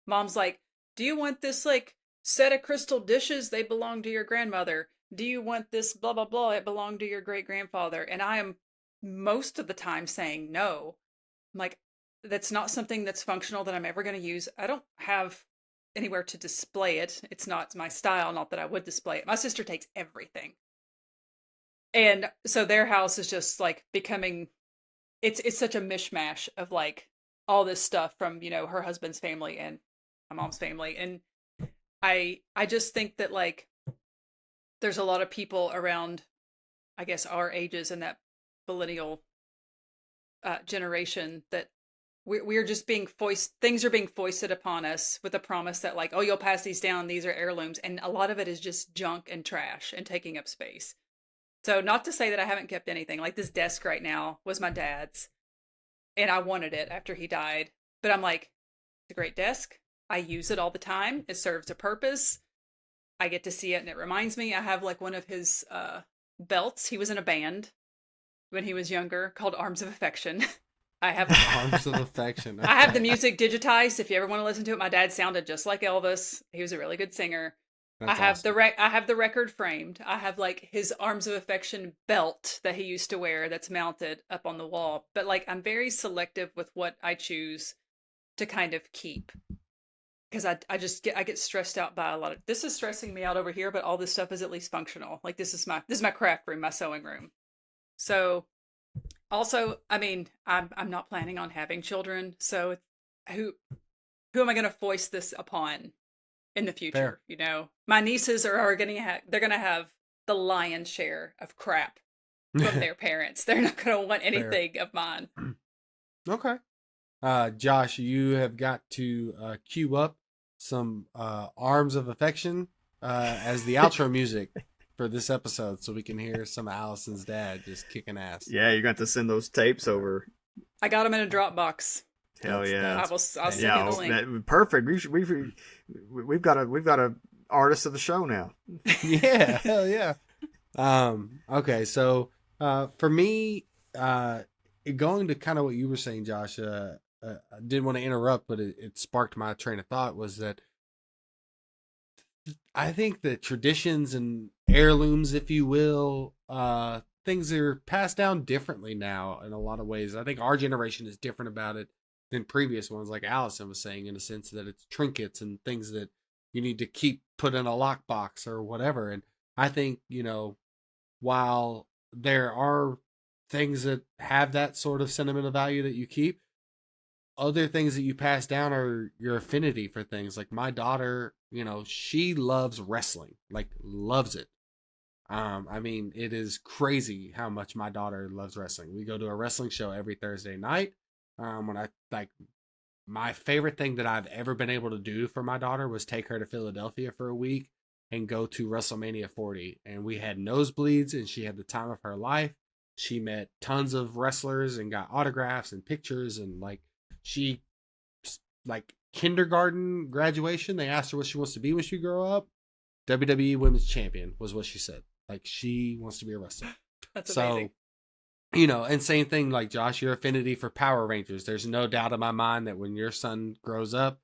Mom's like, do you want this like set of crystal dishes? They belong to your grandmother. do you want this blah, blah, blah? It belonged to your great grandfather. And I am most of the time saying no. I'm like, that's not something that's functional that I'm ever going to use. I don't have anywhere to display it. It's not my style, not that I would display it. My sister takes everything. And so their house is just like becoming, it's such a mishmash of like all this stuff from, you know, her husband's family and my mom's family. And I just think that like there's a lot of people around, I guess, our ages and that millennial generation that we're just being things are being foisted upon us with the promise that like, oh, you'll pass these down, these are heirlooms, and a lot of it is just junk and trash and taking up space. So not to say that I haven't kept anything. Like this desk right now was my dad's and I wanted it after he died, but I'm like, it's a great desk, I use it all the time, it serves a purpose, I get to see it and it reminds me. I have like one of his belts. He was in a band when he was younger called Arms of Affection. I have Arms of Affection. I have the music digitized. If you ever want to listen to it, my dad sounded just like Elvis. He was a really good singer. That's I have awesome. I have the record framed. I have like his Arms of Affection belt that he used to wear that's mounted up on the wall. But like I'm very selective with what I choose to kind of keep. Because I get stressed out by a lot of this is stressing me out over here, but all this stuff is at least functional. Like this is my craft room, my sewing room. So also, I mean, I'm not planning on having children, so who am I going to foist this upon in the future? Fair. You know, my nieces are going to they're going to have the lion's share of crap from their parents. They're not going to want anything of mine. Okay. Josh, you have got to cue up some Arms of Affection as the outro music for this episode so we can hear some of Allison's dad just kicking ass. Yeah, you're going to have to send those tapes over. I got them in a Dropbox. Hell yeah! I'll send you the link. Perfect. We've got a artist of the show now. Yeah, hell yeah. Okay, so for me, going to kind of what you were saying, Josh, I didn't want to interrupt, but it sparked my train of thought, was that I think that traditions and heirlooms, if you will, things are passed down differently now in a lot of ways. I think our generation is different about it than previous ones, like Allison was saying, in a sense that it's trinkets and things that you need to keep put in a lockbox or whatever. And I think, you know, while there are things that have that sort of sentimental value that you keep, other things that you pass down are your affinity for things. Like my daughter, you know, she loves wrestling, like loves it. I mean, it is crazy how much my daughter loves wrestling. We go to a wrestling show every Thursday night. My favorite thing that I've ever been able to do for my daughter was take her to Philadelphia for a week and go to WrestleMania 40. And we had nosebleeds and she had the time of her life. She met tons of wrestlers and got autographs and pictures, and she kindergarten graduation, they asked her what she wants to be when she grow up. WWE Women's Champion was what she said. Like, she wants to be a wrestler. That's amazing. You know, and same thing, like Josh, your affinity for Power Rangers. There's no doubt in my mind that when your son grows up,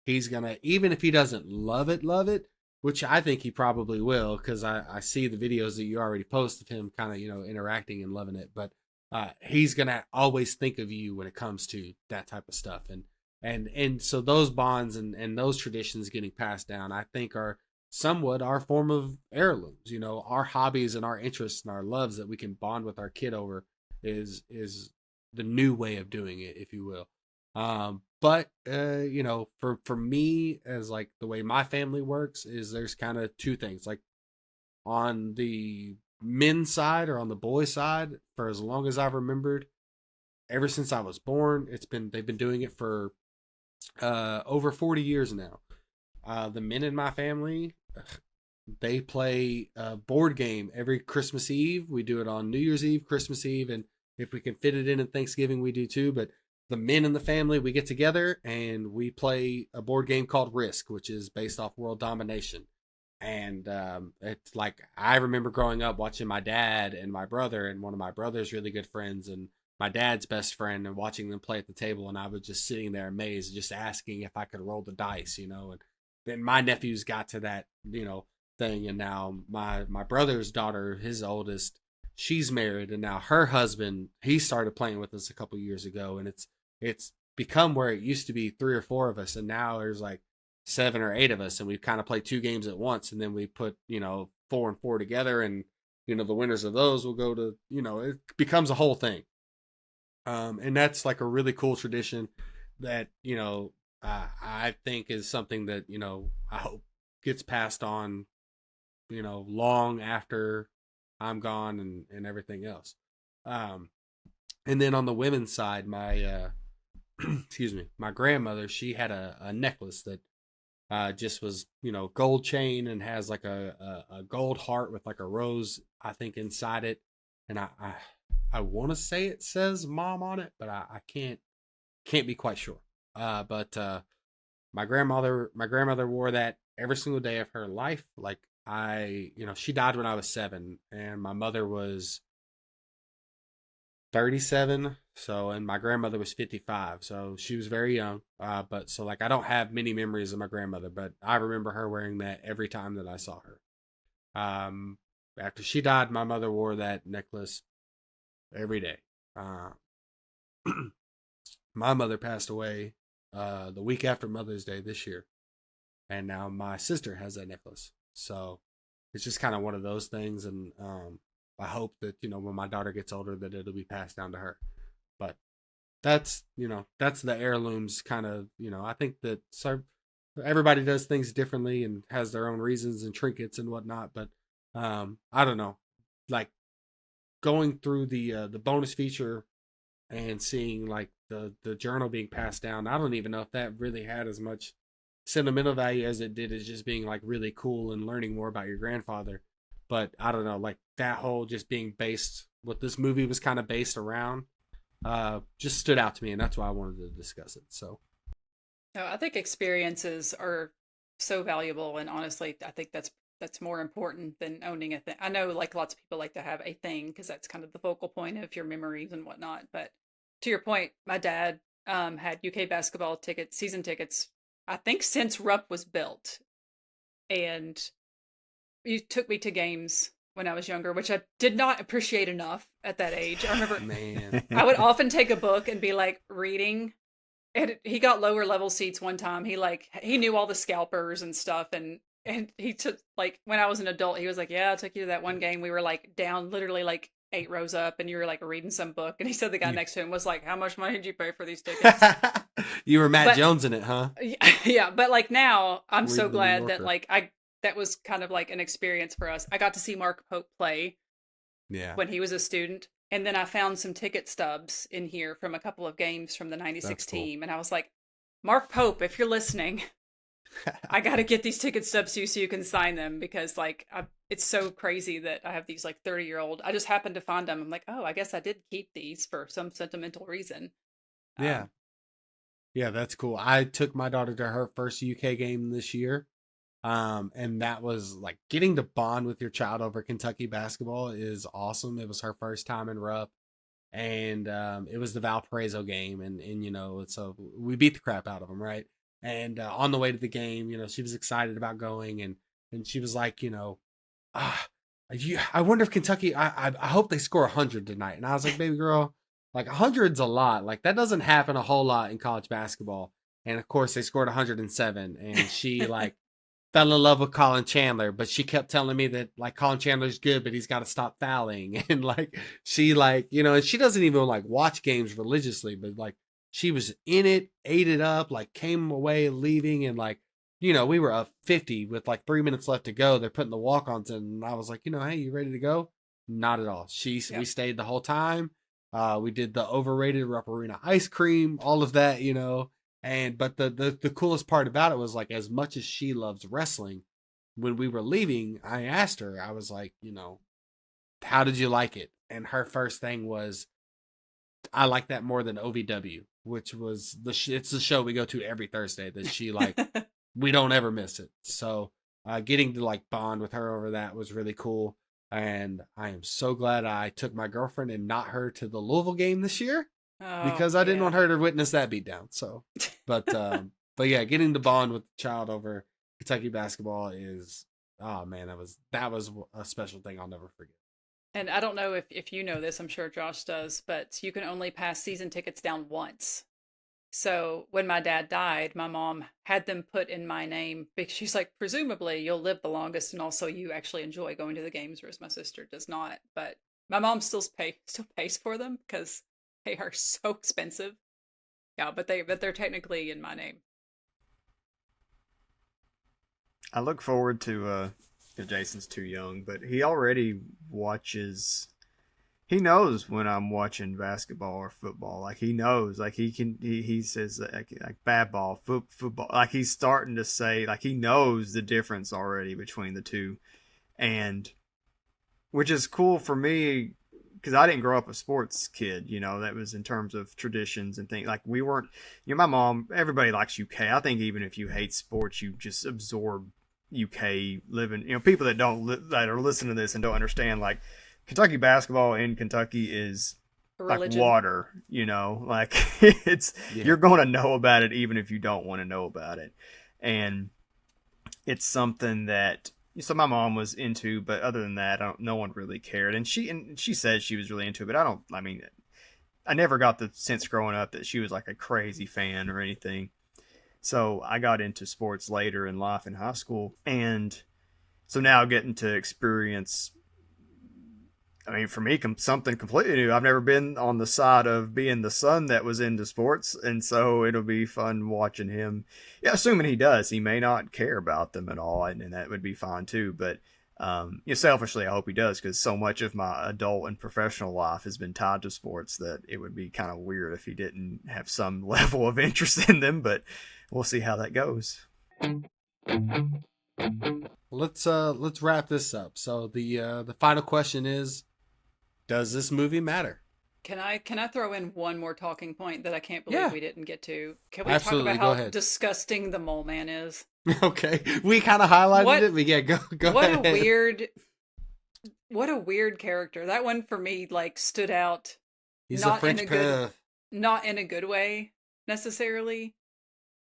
he's gonna, even if he doesn't love it, which I think he probably will, because I see the videos that you already post of him kind of, you know, interacting and loving it. But he's gonna always think of you when it comes to that type of stuff. And so those bonds and those traditions getting passed down, I think, are somewhat our form of heirlooms. You know, our hobbies and our interests and our loves that we can bond with our kid over is the new way of doing it, if you will. But you know, for me, as like the way my family works, is there's kind of two things. Like on the men's side or on the boy side, for as long as I've remembered, ever since I was born, they've been doing it for over 40 years now. The men in my family, they play a board game every Christmas Eve. We do it on New Year's Eve, Christmas Eve, and if we can fit it in Thanksgiving, we do too. But the men in the family, we get together and we play a board game called Risk, which is based off world domination. And it's like, I remember growing up watching my dad and my brother and one of my brother's really good friends and my dad's best friend, and watching them play at the table. And I was just sitting there amazed, just asking if I could roll the dice, you know. And then my nephews got to that, you know, thing. And now my brother's daughter, his oldest, she's married, and now her husband, he started playing with us a couple years ago, and it's become where it used to be 3 or 4 of us, and now there's like 7 or 8 of us, and we kind of play 2 games at once, and then we put 4 and 4 together, and the winners of those will go to it becomes a whole thing. And that's like a really cool tradition that I think is something that I hope gets passed on long after I'm gone and everything else. And then on the women's side, my excuse me, my grandmother, she had a necklace that just was gold chain and has like a gold heart with like a rose, I think, inside it. And I want to say it says mom on it, but I can't be quite sure. But my grandmother wore that every single day of her life. Like she died when I was 7, and my mother was 37. So, and my grandmother was 55. So she was very young. But so like, I don't have many memories of my grandmother, but I remember her wearing that every time that I saw her. After she died, my mother wore that necklace every day. My mother passed away the week after Mother's Day this year, and now my sister has that necklace. So it's just kind of one of those things, and I hope that when my daughter gets older, that it'll be passed down to her. But that's the heirlooms kind of. I think that everybody does things differently and has their own reasons and trinkets and whatnot. But I don't know, like going through the bonus feature and seeing like the journal being passed down, I don't even know if that really had as much sentimental value as it did as just being like really cool and learning more about your grandfather. But I don't know, like that whole just being based, what this movie was kind of based around, just stood out to me, and that's why I wanted to discuss it. So no, I think experiences are so valuable, and honestly, I think that's more important than owning a thing. I know like lots of people like to have a thing because that's kind of the focal point of your memories and whatnot. But to your point, my dad had UK basketball tickets, season tickets, I think since Rupp was built. And he took me to games when I was younger, which I did not appreciate enough at that age. I remember I would often take a book and be like reading. And he got lower level seats one time. He knew all the scalpers and stuff, and he took, like, when I was an adult, he was like, yeah, I took you to that one game. We were like down literally like 8 rows up, and you were like reading some book. And he said the guy next to him was like, how much money did you pay for these tickets? You were Matt Jones in it, huh? Yeah. But like now I'm so glad that like that was kind of like an experience for us. I got to see Mark Pope play when he was a student. And then I found some ticket stubs in here from a couple of games from the 96 team. And I was like, Mark Pope, if you're listening, I got to get these ticket stubs to you so you can sign them, because like it's so crazy that I have these like 30-year-old. I just happened to find them. I'm like, oh, I guess I did keep these for some sentimental reason. Yeah. Yeah, that's cool. I took my daughter to her first UK game this year. And that was like getting to bond with your child over Kentucky basketball is awesome. It was her first time in Rupp, and it was the Valparaiso game, and so we beat the crap out of them, right? And on the way to the game, she was excited about going, and she was like, I wonder if Kentucky, I hope they score 100 tonight. And I was like, baby girl, like 100's a lot. Like that doesn't happen a whole lot in college basketball. And of course they scored 107, and she like fell in love with Colin Chandler, but she kept telling me that like Colin Chandler's good, but he's got to stop fouling. And like, she like, and she doesn't even like watch games religiously, but like she was in it, ate it up, like came away leaving. And like, we were up 50 with like 3 minutes left to go. They're putting the walk-ons in. And I was like, hey, you ready to go? Not at all. We stayed the whole time. We did the overrated Rupp Arena ice cream, all of that, but the coolest part about it was like, as much as she loves wrestling, when we were leaving, I asked her, I was like, how did you like it? And her first thing was, I like that more than OVW, which was it's the show we go to every Thursday that she like, we don't ever miss it. So getting to like bond with her over that was really cool. And I am so glad I took my girlfriend and not her to the Louisville game this year. Because I didn't want her to witness that beatdown. So, but yeah, getting to bond with the child over Kentucky basketball is Oh man, that was a special thing I'll never forget. And I don't know if you know this, I'm sure Josh does, but you can only pass season tickets down once. So when my dad died, my mom had them put in my name because she's like, presumably you'll live the longest and also you actually enjoy going to the games, whereas my sister does not. But my mom still pays for them because they are so expensive. Yeah, but they're technically in my name. I look forward to Jason's too young, but he already watches. He knows when I'm watching basketball or football. Like he knows. Like he says like bad ball, football. Like he's starting to say like he knows the difference already between the two, and which is cool for me because I didn't grow up a sports kid. You know, that was in terms of traditions and things. Like we weren't. You know, my mom. Everybody likes UK. I think even if you hate sports, you just absorb UK living. You know, people that that are listening to this and don't understand like. Kentucky basketball in Kentucky is like water, you know, like you're going to know about it even if you don't want to know about it. And it's something that, so my mom was into, but other than that, no one really cared. And she said she was really into it, but I never got the sense growing up that she was like a crazy fan or anything. So I got into sports later in life in high school. And so now getting to experience, I mean, for me, something completely new. I've never been on the side of being the son that was into sports, and so it'll be fun watching him. Yeah, assuming he does. He may not care about them at all, and that would be fine too. But selfishly, I hope he does, because so much of my adult and professional life has been tied to sports that it would be kind of weird if he didn't have some level of interest in them. But we'll see how that goes. Let's wrap this up. So the final question is, does this movie matter? Can I throw in one more talking point that I can't believe we didn't get to? Can we Absolutely, talk about how disgusting the mole man is? Okay, we kind of highlighted it, but yeah, go ahead. What a weird character. That one for me like stood out. He's a French pimp. Not in a good way necessarily.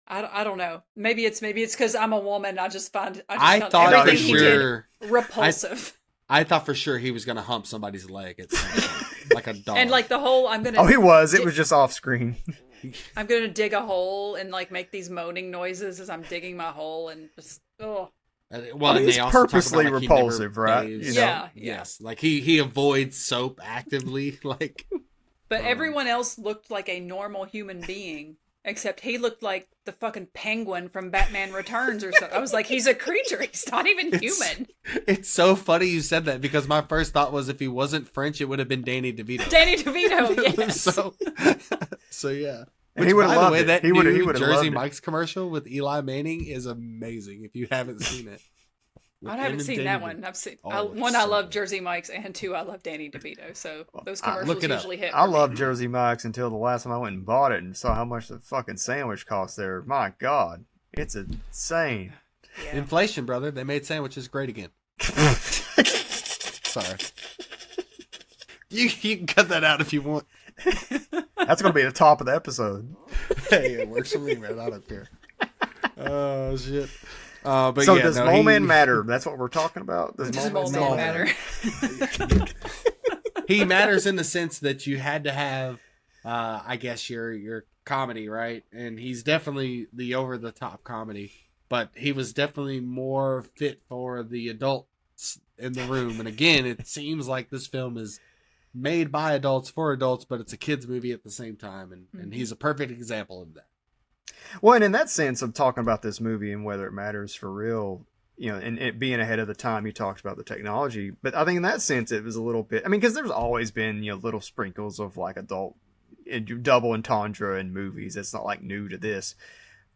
I don't know. Maybe it's because I'm a woman. I found everything he did repulsive. I thought for sure he was gonna hump somebody's leg at some point, like a dog. And like the whole, Oh, he was. It was just off screen. I'm gonna dig a hole and like make these moaning noises as I'm digging my hole and just Well, he's purposely repulsive, right? You know? Yeah. Yes. Like he avoids soap actively, like. But everyone else looked like a normal human being. Except he looked like the fucking penguin from Batman Returns or something. I was like, he's a creature. He's not even human. It's so funny you said that because my first thought was if he wasn't French, it would have been Danny DeVito. Danny DeVito, yes. so yeah. And he would have loved it. That new Jersey Mike's commercial with Eli Manning is amazing if you haven't seen it. I haven't seen that one. I've seen one. I love Jersey Mike's, and two, I love Danny DeVito. So those commercials usually hit. I love Jersey Mike's until the last time I went and bought it and saw how much the fucking sandwich cost there. My God, it's insane. Yeah. Inflation, brother. They made sandwiches great again. Sorry. You can cut that out if you want. That's gonna be the top of the episode. Hey, it works for me, man. I don't care. Oh shit. But so does Mole Man matter? That's what we're talking about. Does Mole Man matter? He matters in the sense that you had to have, I guess, your comedy, right? And he's definitely the over the top comedy, but he was definitely more fit for the adults in the room. And again, it seems like this film is made by adults for adults, but it's a kids movie at the same time, and he's a perfect example of that. Well, and in that sense of talking about this movie and whether it matters for real, you know, and it being ahead of the time, you talked about the technology. But I think in that sense, it was a little bit, I mean, because there's always been, you know, little sprinkles of like adult double entendre in movies. It's not like new to this.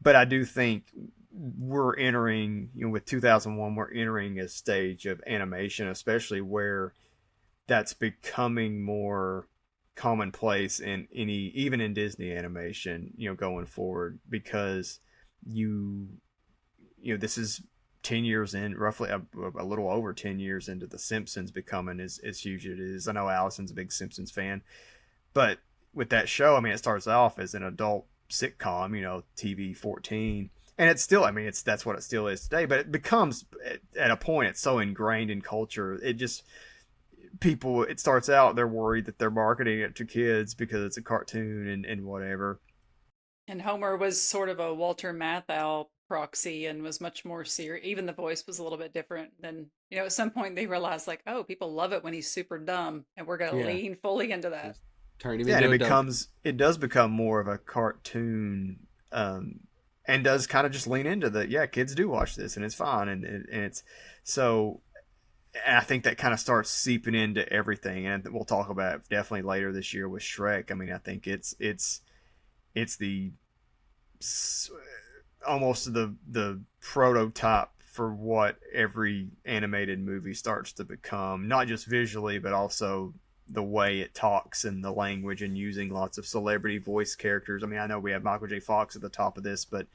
But I do think we're entering, you know, with 2001, we're entering a stage of animation, especially where that's becoming more commonplace in even in Disney animation, you know, going forward, because you know this is 10 years in, roughly a little over 10 years into The Simpsons becoming as huge as it is. I know Allison's a big Simpsons fan, but with that show, I mean, it starts off as an adult sitcom, you know, TV 14, And it's still, I mean, that's what it still is today. But it becomes at a point it's so ingrained in culture. It just people. It starts out they're worried that they're marketing it to kids because it's a cartoon and whatever. And Homer was sort of a Walter Matthau proxy and was much more serious. Even the voice was a little bit different than, at some point they realized like, oh, people love it when he's super dumb, and we're going to lean fully into that. Turn him Yeah, into and a it does become more of a cartoon, and does kind of just lean into kids do watch this and it's fine, and it's so. And I think that kind of starts seeping into everything, and we'll talk about it definitely later this year with Shrek. I mean, I think it's the almost the prototype for what every animated movie starts to become, not just visually but also the way it talks and the language, and using lots of celebrity voice characters. I mean, I know we have Michael J. Fox at the top of this, but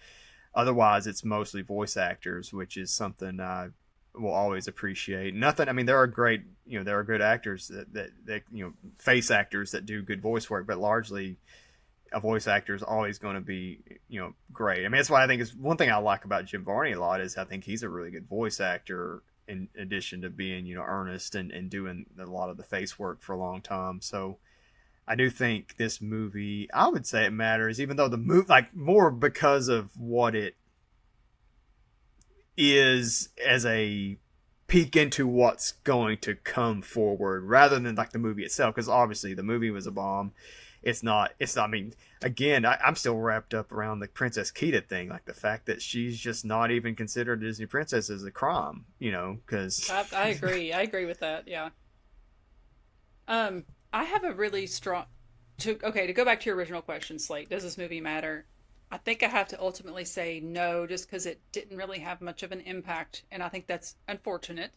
otherwise it's mostly voice actors, which is something I will always appreciate. Nothing, I mean, there are good actors that face actors that do good voice work, but largely a voice actor is always going to be, great. I mean, that's why I think it's one thing I like about Jim Varney a lot is I think he's a really good voice actor in addition to being, earnest and doing a lot of the face work for a long time. So I do think this movie, I would say it matters, even though the movie, like, more because of what it is as a peek into what's going to come forward rather than like the movie itself. Because obviously the movie was a bomb. It's not, I mean, again, I'm still wrapped up around the Princess Kida thing. Like the fact that she's just not even considered a Disney princess is a crime, because. I agree. I agree with that. Yeah. I have a really strong, to go back to your original question, Slate, does this movie matter? I think I have to ultimately say no, just because it didn't really have much of an impact. And I think that's unfortunate.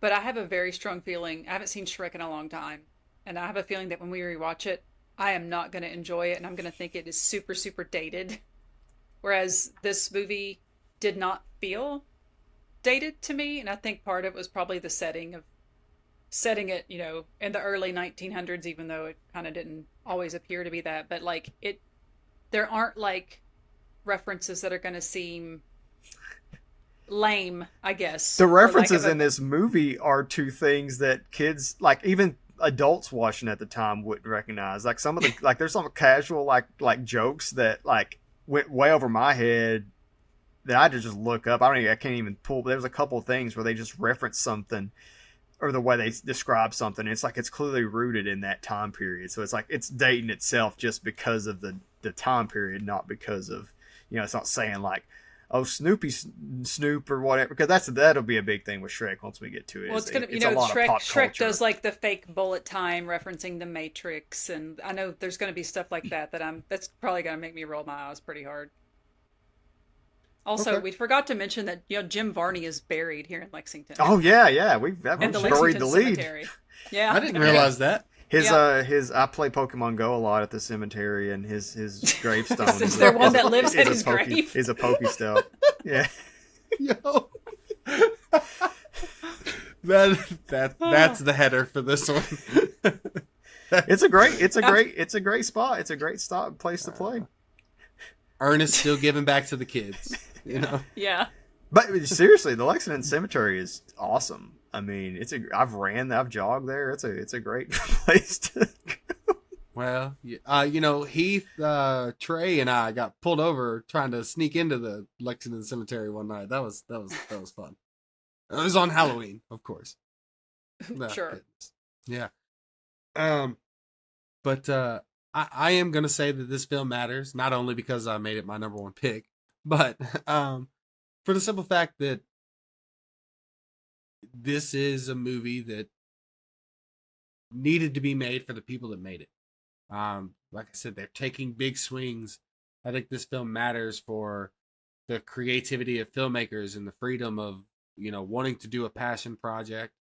But I have a very strong feeling. I haven't seen Shrek in a long time. And I have a feeling that when we rewatch it, I am not going to enjoy it, and I'm going to think it is super, super dated. Whereas this movie did not feel dated to me, and I think part of it was probably the setting it, in the early 1900s, even though it kind of didn't always appear to be that. But like there aren't like references that are going to seem lame, I guess. The references in this movie are to things that kids, like even adults watching at the time wouldn't recognize. Like some of the like there's some casual like jokes that like went way over my head that I had to just look up. I can't even pull, but there's a couple of things where they just reference something or the way they describe something. It's like it's clearly rooted in that time period. So it's like it's dating itself just because of the time period, not because of, it's not saying like, oh, Snoop or whatever, because that'll be a big thing with Shrek once we get to it. Well, it's gonna, Shrek does like the fake bullet time referencing the Matrix, and I know there's gonna be stuff like that's probably gonna make me roll my eyes pretty hard. Also, we forgot to mention that Jim Varney is buried here in Lexington. Oh yeah, we've buried the lead. Cemetery. Yeah, I didn't realize that. I play Pokemon Go a lot at the cemetery, and his gravestone is there one that lives at his grave? Is a Pokestop. Yeah. Yo. That's the header for this one. It's a great spot. It's a great place to play. Ernest still giving back to the kids, Yeah. But seriously, the Lexington Cemetery is awesome. I mean, I've jogged there. It's a great place to go. Well, Heath, Trey, and I got pulled over trying to sneak into the Lexington Cemetery one night. That was fun. It was on Halloween, of course. Sure. Goodness. Yeah. But I am gonna say that this film matters, not only because I made it my number one pick, but for the simple fact that this is a movie that needed to be made for the people that made it. Like I said, they're taking big swings. I think this film matters for the creativity of filmmakers and the freedom of, wanting to do a passion project,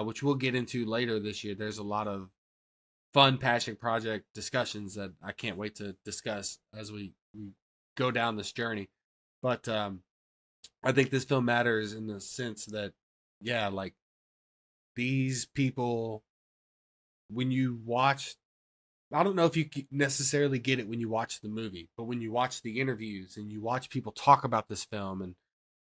which we'll get into later this year. There's a lot of fun passion project discussions that I can't wait to discuss as we go down this journey. But I think this film matters in the sense that, like these people, when you watch I don't know if you necessarily get it when you watch the movie, but when you watch the interviews and you watch people talk about this film and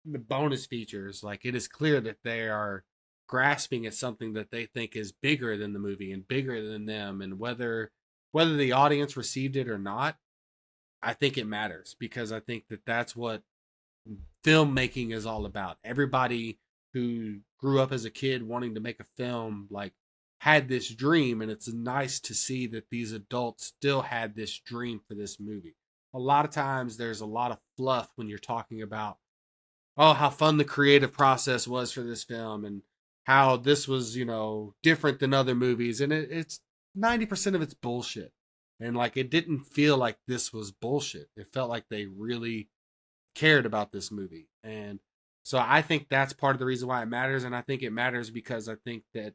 the bonus features, like it is clear that they are grasping at something that they think is bigger than the movie and bigger than them. And whether the audience received it or not, I think it matters, because I think that that's what filmmaking is all about. Everybody who grew up as a kid wanting to make a film, like, had this dream, and it's nice to see that these adults still had this dream for this movie. A lot of times there's a lot of fluff when you're talking about, oh, how fun the creative process was for this film and how this was, different than other movies. And it's 90% of it's bullshit. And like, it didn't feel like this was bullshit. It felt like they really cared about this movie. And so I think that's part of the reason why it matters. And I think it matters because I think that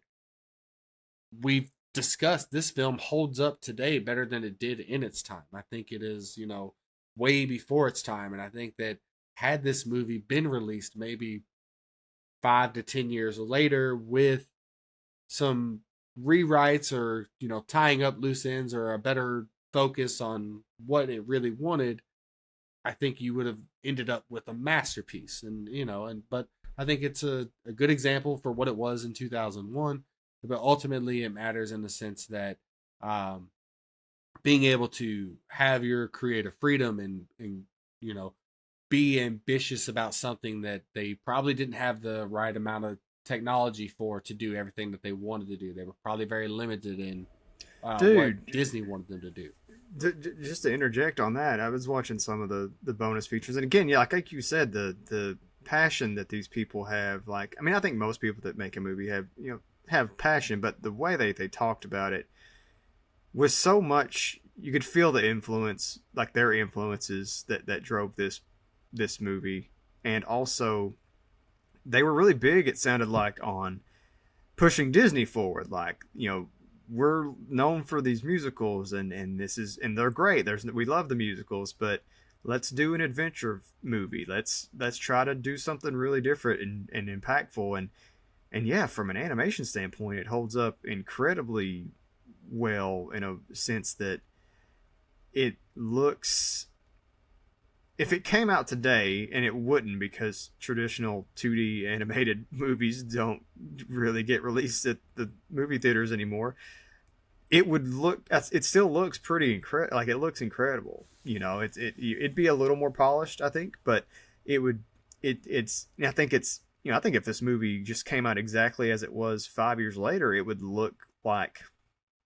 we've discussed this film holds up today better than it did in its time. I think it is, way before its time. And I think that had this movie been released maybe 5 to 10 years later with some rewrites or, tying up loose ends or a better focus on what it really wanted, I think you would have ended up with a masterpiece. And, but I think it's a good example for what it was in 2001. But ultimately, it matters in the sense that being able to have your creative freedom and be ambitious about something that they probably didn't have the right amount of technology for to do everything that they wanted to do. They were probably very limited in what Disney wanted them to do. Just to interject on that, I was watching some of the bonus features, and again, yeah, like you said, the passion that these people have. Like, I mean, I think most people that make a movie have passion, but the way they talked about it was so much, you could feel the influence, like their influences that drove this movie. And also they were really big, it sounded like, on pushing Disney forward. Like, we're known for these musicals and they're great. We love the musicals, but let's do an adventure movie. Let's try to do something really different and impactful. And yeah, from an animation standpoint, it holds up incredibly well in a sense that it looks, if it came out today, and it wouldn't because traditional 2D animated movies don't really get released at the movie theaters anymore, it still looks pretty incredible. Like, it looks incredible. It'd be a little more polished, I think, but I think if this movie just came out exactly as it was 5 years later, it would look like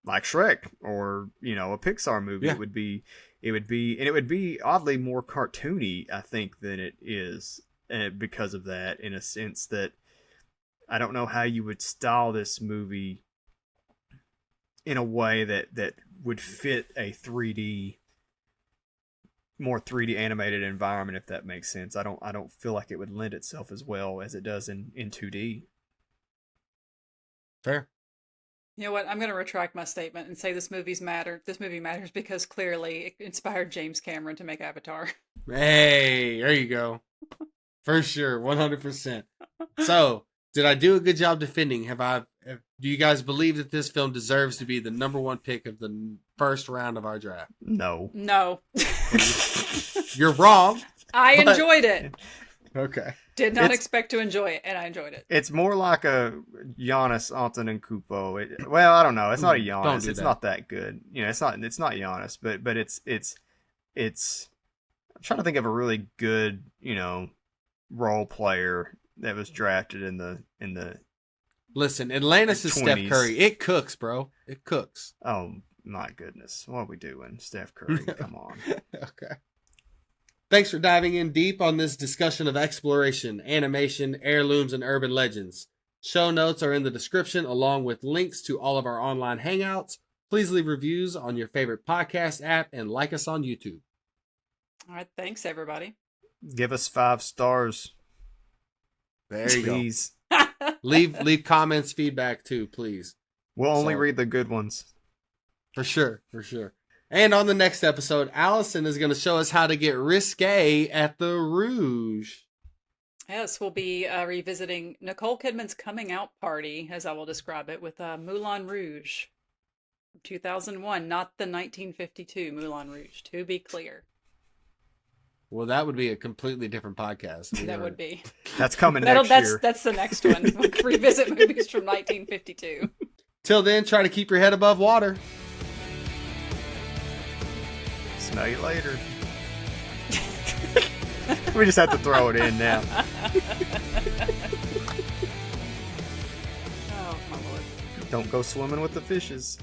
Shrek or, a Pixar movie. Yeah. It would be oddly more cartoony, I think, than it is, because of that, in a sense that I don't know how you would style this movie in a way that would fit a more 3D animated environment, if that makes sense. I don't feel like it would lend itself as well as it does in 2D. Fair. You know what? I'm going to retract my statement and say this movie matters because clearly it inspired James Cameron to make Avatar. Hey, there you go. For sure, 100%. So, did I do a good job defending? Do you guys believe that this film deserves to be the number one pick of the first round of our draft? No. You're wrong. I enjoyed it. Okay. Did not expect to enjoy it, and I enjoyed it. It's more like a Giannis Antetokounmpo. Well, I don't know. It's not a Giannis. It's not that good. It's not Giannis, but it's. I'm trying to think of a really good, role player that was drafted in the. Listen, Atlantis is Steph 20s. Curry. It cooks, bro. It cooks. Oh my goodness, what are we doing, Steph Curry? Come on. Okay. Thanks for diving in deep on this discussion of exploration, animation, heirlooms, and urban legends. Show notes are in the description, along with links to all of our online hangouts. Please leave reviews on your favorite podcast app and like us on YouTube. All right, thanks everybody. Give us 5 stars. There you please. go. Leave comments, feedback too, please. We'll only read the good ones. For sure. And on the next episode, Allison is going to show us how to get risque at the Rouge. Yes, we'll be revisiting Nicole Kidman's coming out party, as I will describe it, with Moulin Rouge. 2001, not the 1952 Moulin Rouge, to be clear. Well, that would be a completely different podcast. That would be. That's coming next year. That's the next one. We'll revisit movies from 1952. Till then, try to keep your head above water. Smell you later. We just have to throw it in now. Oh, my lord. Don't go swimming with the fishes.